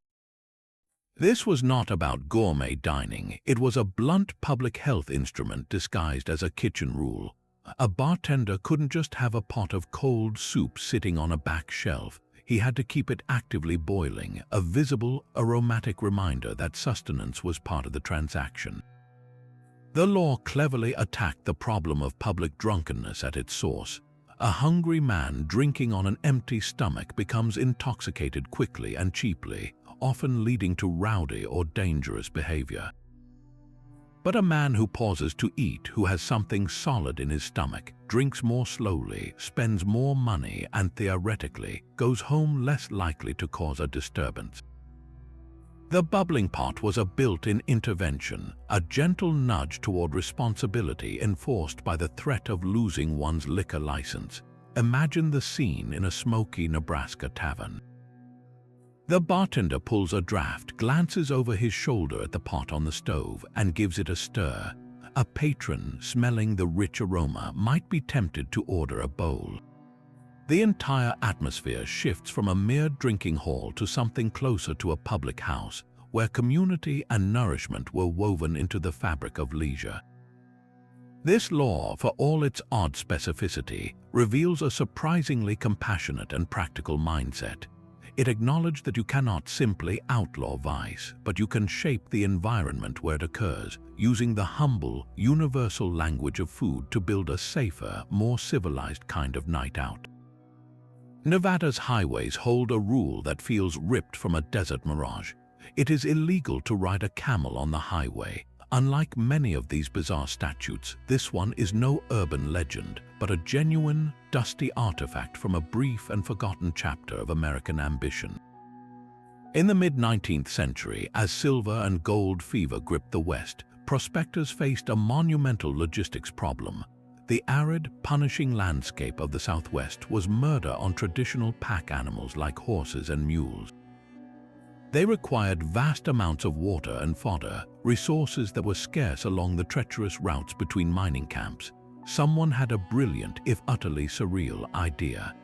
This was not about gourmet dining, it was a blunt public health instrument disguised as a kitchen rule. A bartender couldn't just have a pot of cold soup sitting on a back shelf. He had to keep it actively boiling, a visible, aromatic reminder that sustenance was part of the transaction. The law cleverly attacked the problem of public drunkenness at its source. A hungry man drinking on an empty stomach becomes intoxicated quickly and cheaply, often leading to rowdy or dangerous behavior. But a man who pauses to eat, who has something solid in his stomach, drinks more slowly, spends more money, and theoretically goes home less likely to cause a disturbance. The bubbling pot was a built-in intervention, a gentle nudge toward responsibility enforced by the threat of losing one's liquor license. Imagine the scene in a smoky Nebraska tavern. The bartender pulls a draft, glances over his shoulder at the pot on the stove, and gives it a stir. A patron, smelling the rich aroma, might be tempted to order a bowl. The entire atmosphere shifts from a mere drinking hall to something closer to a public house, where community and nourishment were woven into the fabric of leisure. This law, for all its odd specificity, reveals a surprisingly compassionate and practical mindset. It acknowledged that you cannot simply outlaw vice, but you can shape the environment where it occurs, using the humble, universal language of food to build a safer, more civilized kind of night out. Nevada's highways hold a rule that feels ripped from a desert mirage. It is illegal to ride a camel on the highway. Unlike many of these bizarre statutes, this one is no urban legend, but a genuine, dusty artifact from a brief and forgotten chapter of American ambition. In the mid-19th century, as silver and gold fever gripped the West, prospectors faced a monumental logistics problem. The arid, punishing landscape of the Southwest was murder on traditional pack animals like horses and mules. They required vast amounts of water and fodder, resources that were scarce along the treacherous routes between mining camps. Someone had a brilliant, if utterly surreal, idea.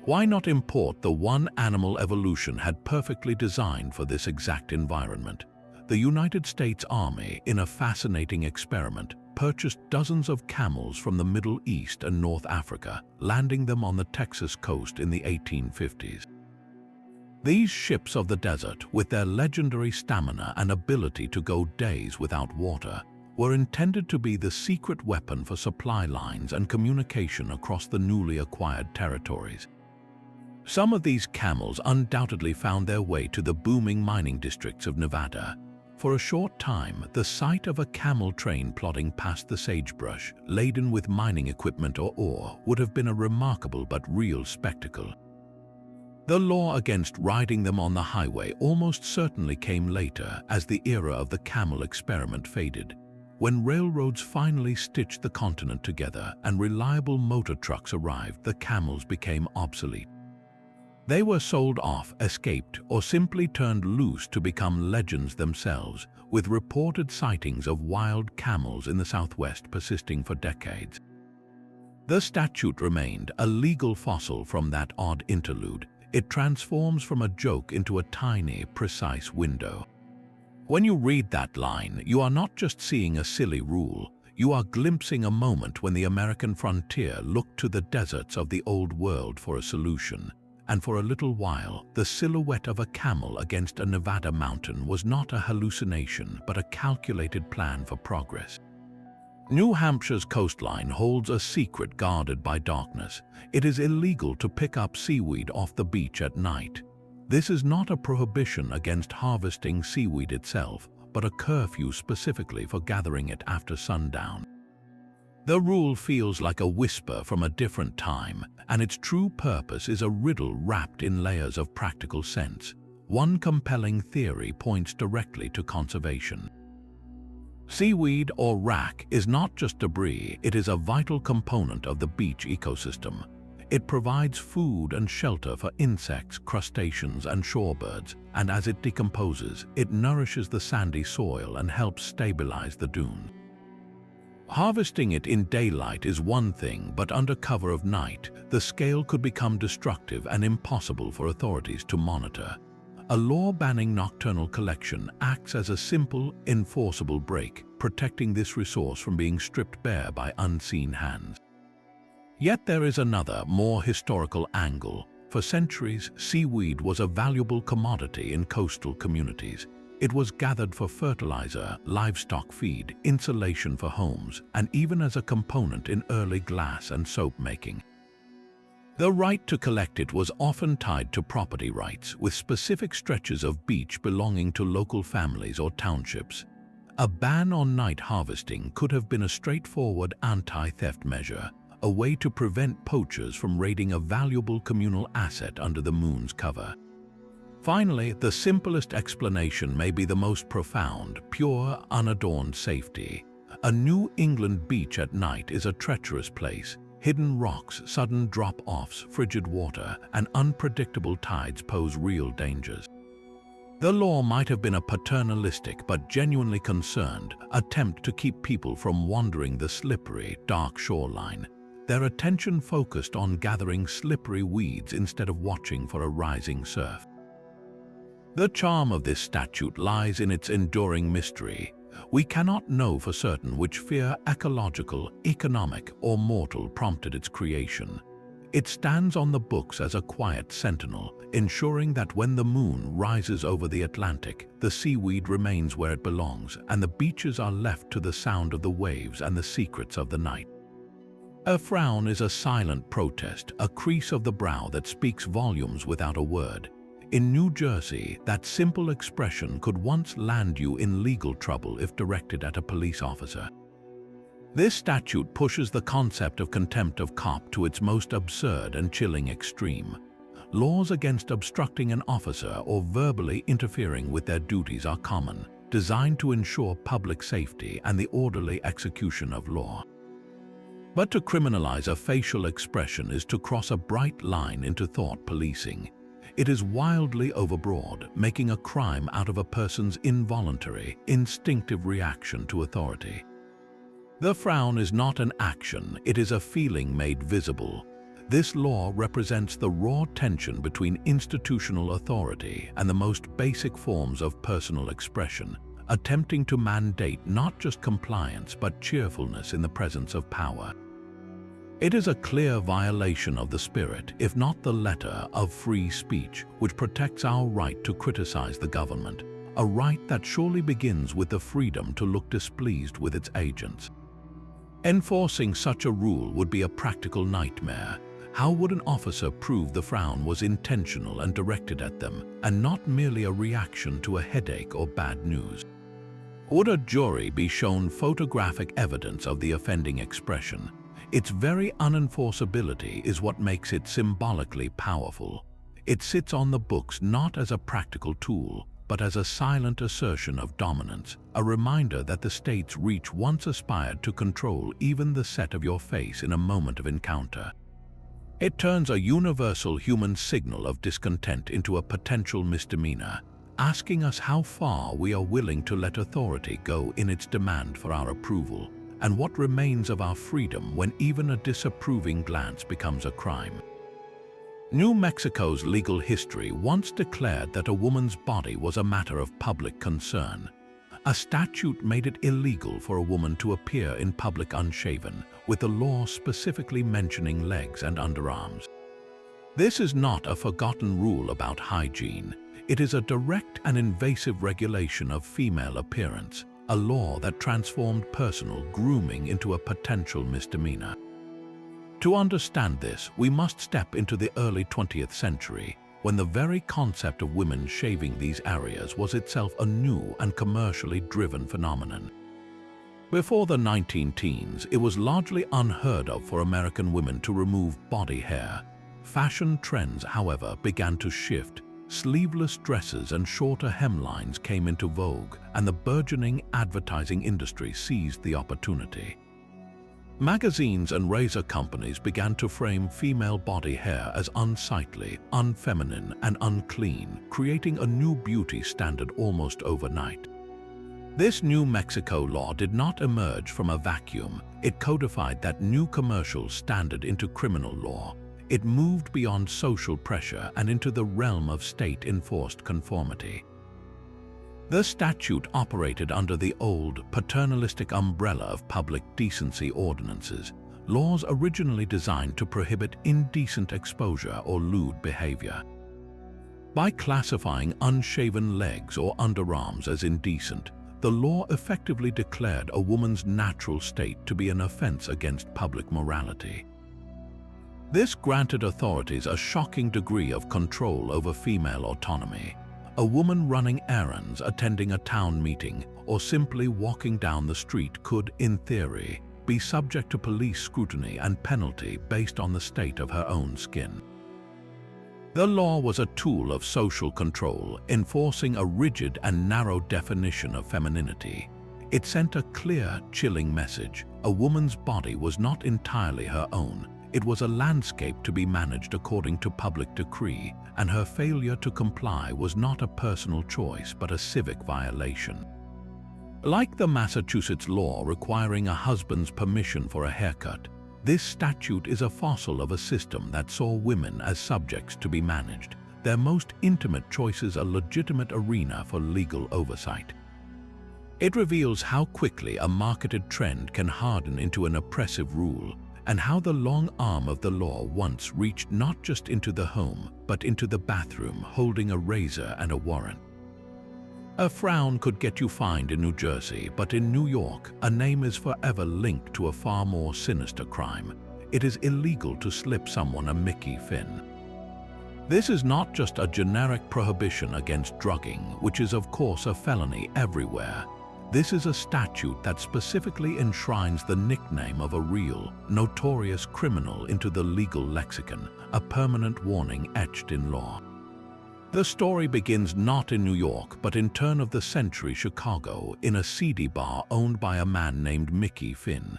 Why not import the one animal evolution had perfectly designed for this exact environment? The United States Army, in a fascinating experiment, purchased dozens of camels from the Middle East and North Africa, landing them on the Texas coast in the 1850s. These ships of the desert, with their legendary stamina and ability to go days without water, were intended to be the secret weapon for supply lines and communication across the newly acquired territories. Some of these camels undoubtedly found their way to the booming mining districts of Nevada. For a short time, the sight of a camel train plodding past the sagebrush, laden with mining equipment or ore, would have been a remarkable but real spectacle. The law against riding them on the highway almost certainly came later as the era of the camel experiment faded. When railroads finally stitched the continent together and reliable motor trucks arrived, the camels became obsolete. They were sold off, escaped, or simply turned loose to become legends themselves, with reported sightings of wild camels in the Southwest persisting for decades. The statute remained a legal fossil from that odd interlude. It transforms from a joke into a tiny, precise window. When you read that line, you are not just seeing a silly rule, you are glimpsing a moment when the American frontier looked to the deserts of the Old World for a solution. And for a little while, the silhouette of a camel against a Nevada mountain was not a hallucination, but a calculated plan for progress. New Hampshire's coastline holds a secret guarded by darkness. It is illegal to pick up seaweed off the beach at night. This is not a prohibition against harvesting seaweed itself, but a curfew specifically for gathering it after sundown. The rule feels like a whisper from a different time, and its true purpose is a riddle wrapped in layers of practical sense. One compelling theory points directly to conservation. Seaweed, or wrack, is not just debris, it is a vital component of the beach ecosystem. It provides food and shelter for insects, crustaceans, and shorebirds, and as it decomposes, it nourishes the sandy soil and helps stabilize the dunes. Harvesting it in daylight is one thing, but under cover of night, the scale could become destructive and impossible for authorities to monitor. A law banning nocturnal collection acts as a simple, enforceable break, protecting this resource from being stripped bare by unseen hands. Yet there is another, more historical angle. For centuries, seaweed was a valuable commodity in coastal communities. It was gathered for fertilizer, livestock feed, insulation for homes, and even as a component in early glass and soap making. The right to collect it was often tied to property rights, with specific stretches of beach belonging to local families or townships. A ban on night harvesting could have been a straightforward anti-theft measure, a way to prevent poachers from raiding a valuable communal asset under the moon's cover. Finally, the simplest explanation may be the most profound: pure, unadorned safety. A New England beach at night is a treacherous place. Hidden rocks, sudden drop-offs, frigid water, and unpredictable tides pose real dangers. The law might have been a paternalistic but genuinely concerned attempt to keep people from wandering the slippery, dark shoreline. Their attention focused on gathering slippery weeds instead of watching for a rising surf. The charm of this statute lies in its enduring mystery. We cannot know for certain which fear, ecological, economic, or mortal, prompted its creation. It stands on the books as a quiet sentinel, ensuring that when the moon rises over the Atlantic, the seaweed remains where it belongs, and the beaches are left to the sound of the waves and the secrets of the night. A frown is a silent protest, a crease of the brow that speaks volumes without a word. In New Jersey, that simple expression could once land you in legal trouble if directed at a police officer. This statute pushes the concept of contempt of cop to its most absurd and chilling extreme. Laws against obstructing an officer or verbally interfering with their duties are common, designed to ensure public safety and the orderly execution of law. But to criminalize a facial expression is to cross a bright line into thought policing. It is wildly overbroad, making a crime out of a person's involuntary, instinctive reaction to authority. The frown is not an action, it is a feeling made visible. This law represents the raw tension between institutional authority and the most basic forms of personal expression, attempting to mandate not just compliance but cheerfulness in the presence of power. It is a clear violation of the spirit, if not the letter, of free speech, which protects our right to criticize the government, a right that surely begins with the freedom to look displeased with its agents. Enforcing such a rule would be a practical nightmare. How would an officer prove the frown was intentional and directed at them, and not merely a reaction to a headache or bad news? Would a jury be shown photographic evidence of the offending expression? Its very unenforceability is what makes it symbolically powerful. It sits on the books not as a practical tool, but as a silent assertion of dominance, a reminder that the state's reach once aspired to control even the set of your face in a moment of encounter. It turns a universal human signal of discontent into a potential misdemeanor, asking us how far we are willing to let authority go in its demand for our approval, and what remains of our freedom when even a disapproving glance becomes a crime. New Mexico's legal history once declared that a woman's body was a matter of public concern. A statute made it illegal for a woman to appear in public unshaven, with the law specifically mentioning legs and underarms. This is not a forgotten rule about hygiene. It is a direct and invasive regulation of female appearance, a law that transformed personal grooming into a potential misdemeanor. To understand this, we must step into the early 20th century, when the very concept of women shaving these areas was itself a new and commercially driven phenomenon. Before the 19-teens, it was largely unheard of for American women to remove body hair. Fashion trends, however, began to shift. Sleeveless dresses and shorter hemlines came into vogue, and the burgeoning advertising industry seized the opportunity. Magazines and razor companies began to frame female body hair as unsightly, unfeminine, and unclean, creating a new beauty standard almost overnight. This New Mexico law did not emerge from a vacuum. It codified that new commercial standard into criminal law. It moved beyond social pressure and into the realm of state-enforced conformity. The statute operated under the old, paternalistic umbrella of public decency ordinances, laws originally designed to prohibit indecent exposure or lewd behavior. By classifying unshaven legs or underarms as indecent, the law effectively declared a woman's natural state to be an offense against public morality. This granted authorities a shocking degree of control over female autonomy. A woman running errands, attending a town meeting, or simply walking down the street could, in theory, be subject to police scrutiny and penalty based on the state of her own skin. The law was a tool of social control, enforcing a rigid and narrow definition of femininity. It sent a clear, chilling message. A woman's body was not entirely her own. It was a landscape to be managed according to public decree, and her failure to comply was not a personal choice but a civic violation. Like the Massachusetts law requiring a husband's permission for a haircut, this statute is a fossil of a system that saw women as subjects to be managed, their most intimate choices a legitimate arena for legal oversight. It reveals how quickly a marketed trend can harden into an oppressive rule, and how the long arm of the law once reached not just into the home, but into the bathroom, holding a razor and a warrant. A frown could get you fined in New Jersey, but in New York, a name is forever linked to a far more sinister crime. It is illegal to slip someone a Mickey Finn. This is not just a generic prohibition against drugging, which is of course a felony everywhere. This is a statute that specifically enshrines the nickname of a real, notorious criminal into the legal lexicon, a permanent warning etched in law. The story begins not in New York, but in turn-of-the-century Chicago, in a seedy bar owned by a man named Mickey Finn.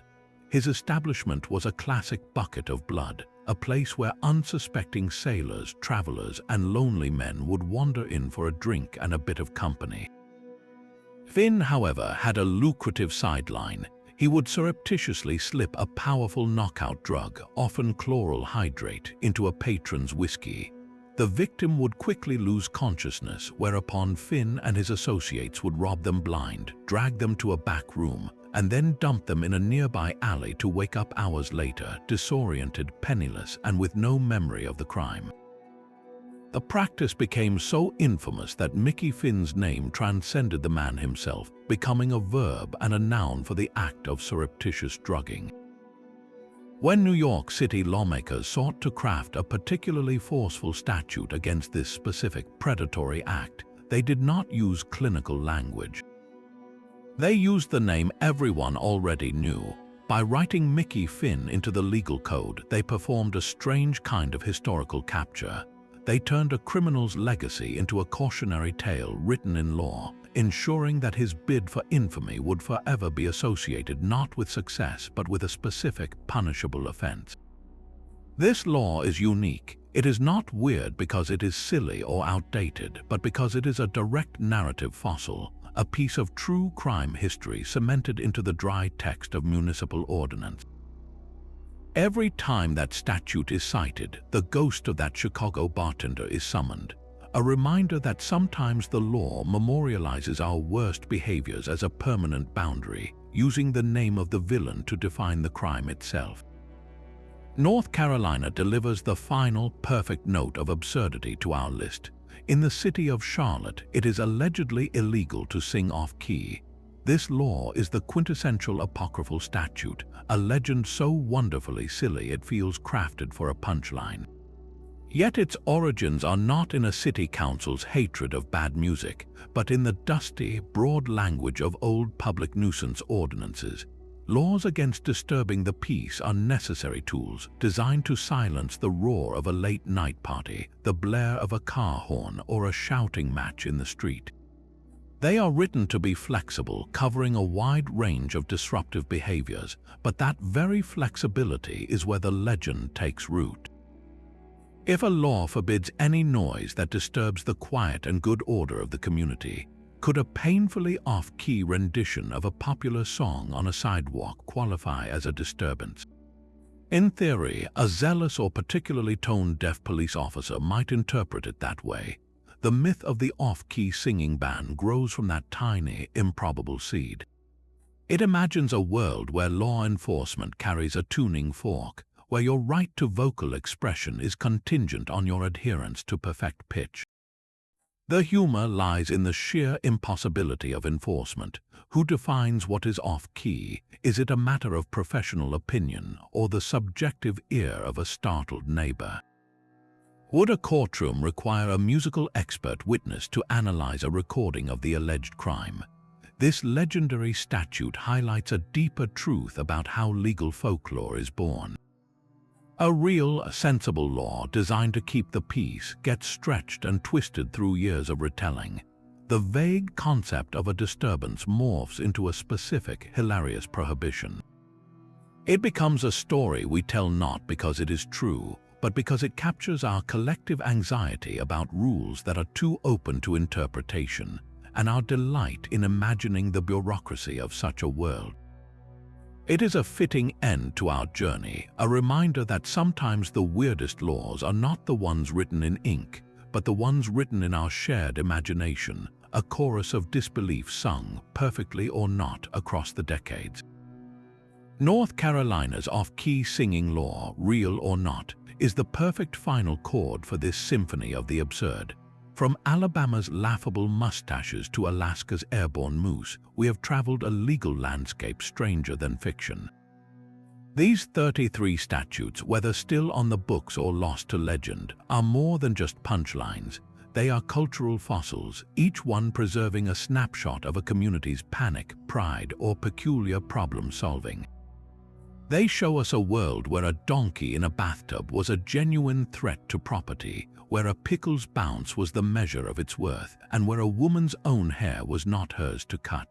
His establishment was a classic bucket of blood, a place where unsuspecting sailors, travelers, and lonely men would wander in for a drink and a bit of company. Finn, however, had a lucrative sideline. He would surreptitiously slip a powerful knockout drug, often chloral hydrate, into a patron's whiskey. The victim would quickly lose consciousness, whereupon Finn and his associates would rob them blind, drag them to a back room, and then dump them in a nearby alley to wake up hours later, disoriented, penniless, and with no memory of the crime. The practice became so infamous that Mickey Finn's name transcended the man himself, becoming a verb and a noun for the act of surreptitious drugging. When New York City lawmakers sought to craft a particularly forceful statute against this specific predatory act, they did not use clinical language. They used the name everyone already knew. By writing Mickey Finn into the legal code, they performed a strange kind of historical capture. They turned a criminal's legacy into a cautionary tale written in law, ensuring that his bid for infamy would forever be associated not with success but with a specific punishable offense. This law is unique. It is not weird because it is silly or outdated, but because it is a direct narrative fossil, a piece of true crime history cemented into the dry text of municipal ordinance. Every time that statute is cited, the ghost of that Chicago bartender is summoned, a reminder that sometimes the law memorializes our worst behaviors as a permanent boundary, using the name of the villain to define the crime itself. North Carolina delivers the final, perfect note of absurdity to our list. In the city of Charlotte, it is allegedly illegal to sing off-key. This law is the quintessential apocryphal statute, a legend so wonderfully silly it feels crafted for a punchline. Yet its origins are not in a city council's hatred of bad music, but in the dusty, broad language of old public nuisance ordinances. Laws against disturbing the peace are necessary tools designed to silence the roar of a late-night party, the blare of a car horn, or a shouting match in the street. They are written to be flexible, covering a wide range of disruptive behaviors, but that very flexibility is where the legend takes root. If a law forbids any noise that disturbs the quiet and good order of the community, could a painfully off-key rendition of a popular song on a sidewalk qualify as a disturbance? In theory, a zealous or particularly tone-deaf police officer might interpret it that way. The myth of the off-key singing ban grows from that tiny, improbable seed. It imagines a world where law enforcement carries a tuning fork, where your right to vocal expression is contingent on your adherence to perfect pitch. The humor lies in the sheer impossibility of enforcement. Who defines what is off-key? Is it a matter of professional opinion or the subjective ear of a startled neighbor? Would a courtroom require a musical expert witness to analyze a recording of the alleged crime? This legendary statute highlights a deeper truth about how legal folklore is born. A real, sensible law designed to keep the peace gets stretched and twisted through years of retelling. The vague concept of a disturbance morphs into a specific, hilarious prohibition. It becomes a story we tell not because it is true, but because it captures our collective anxiety about rules that are too open to interpretation, and our delight in imagining the bureaucracy of such a world. It is a fitting end to our journey, a reminder that sometimes the weirdest laws are not the ones written in ink, but the ones written in our shared imagination, a chorus of disbelief sung, perfectly or not, across the decades. North Carolina's off-key singing law, real or not, is the perfect final chord for this symphony of the absurd. From Alabama's laughable mustaches to Alaska's airborne moose, we have traveled a legal landscape stranger than fiction. These 33 statutes, whether still on the books or lost to legend, are more than just punchlines. They are cultural fossils, each one preserving a snapshot of a community's panic, pride, or peculiar problem-solving. They show us a world where a donkey in a bathtub was a genuine threat to property, where a pickle's bounce was the measure of its worth, and where a woman's own hair was not hers to cut.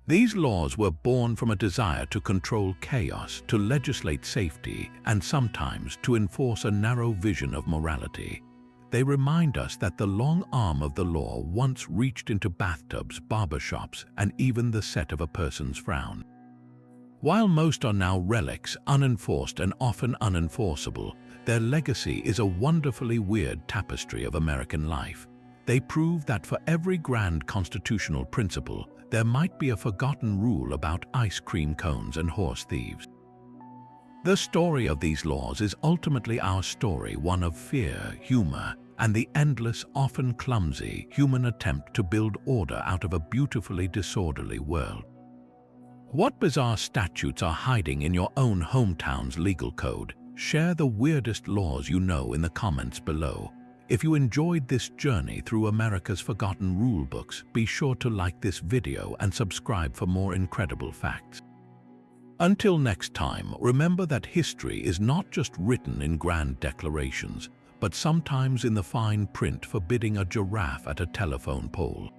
These laws were born from a desire to control chaos, to legislate safety, and sometimes to enforce a narrow vision of morality. They remind us that the long arm of the law once reached into bathtubs, barbershops, and even the set of a person's frown. While most are now relics, unenforced and often unenforceable, their legacy is a wonderfully weird tapestry of American life. They prove that for every grand constitutional principle, there might be a forgotten rule about ice cream cones and horse thieves. The story of these laws is ultimately our story, one of fear, humor, and the endless, often clumsy, human attempt to build order out of a beautifully disorderly world. What bizarre statutes are hiding in your own hometown's legal code? Share the weirdest laws you know in the comments below. If you enjoyed this journey through America's forgotten rulebooks, be sure to like this video and subscribe for more incredible facts. Until next time, remember that history is not just written in grand declarations, but sometimes in the fine print forbidding a giraffe at a telephone pole.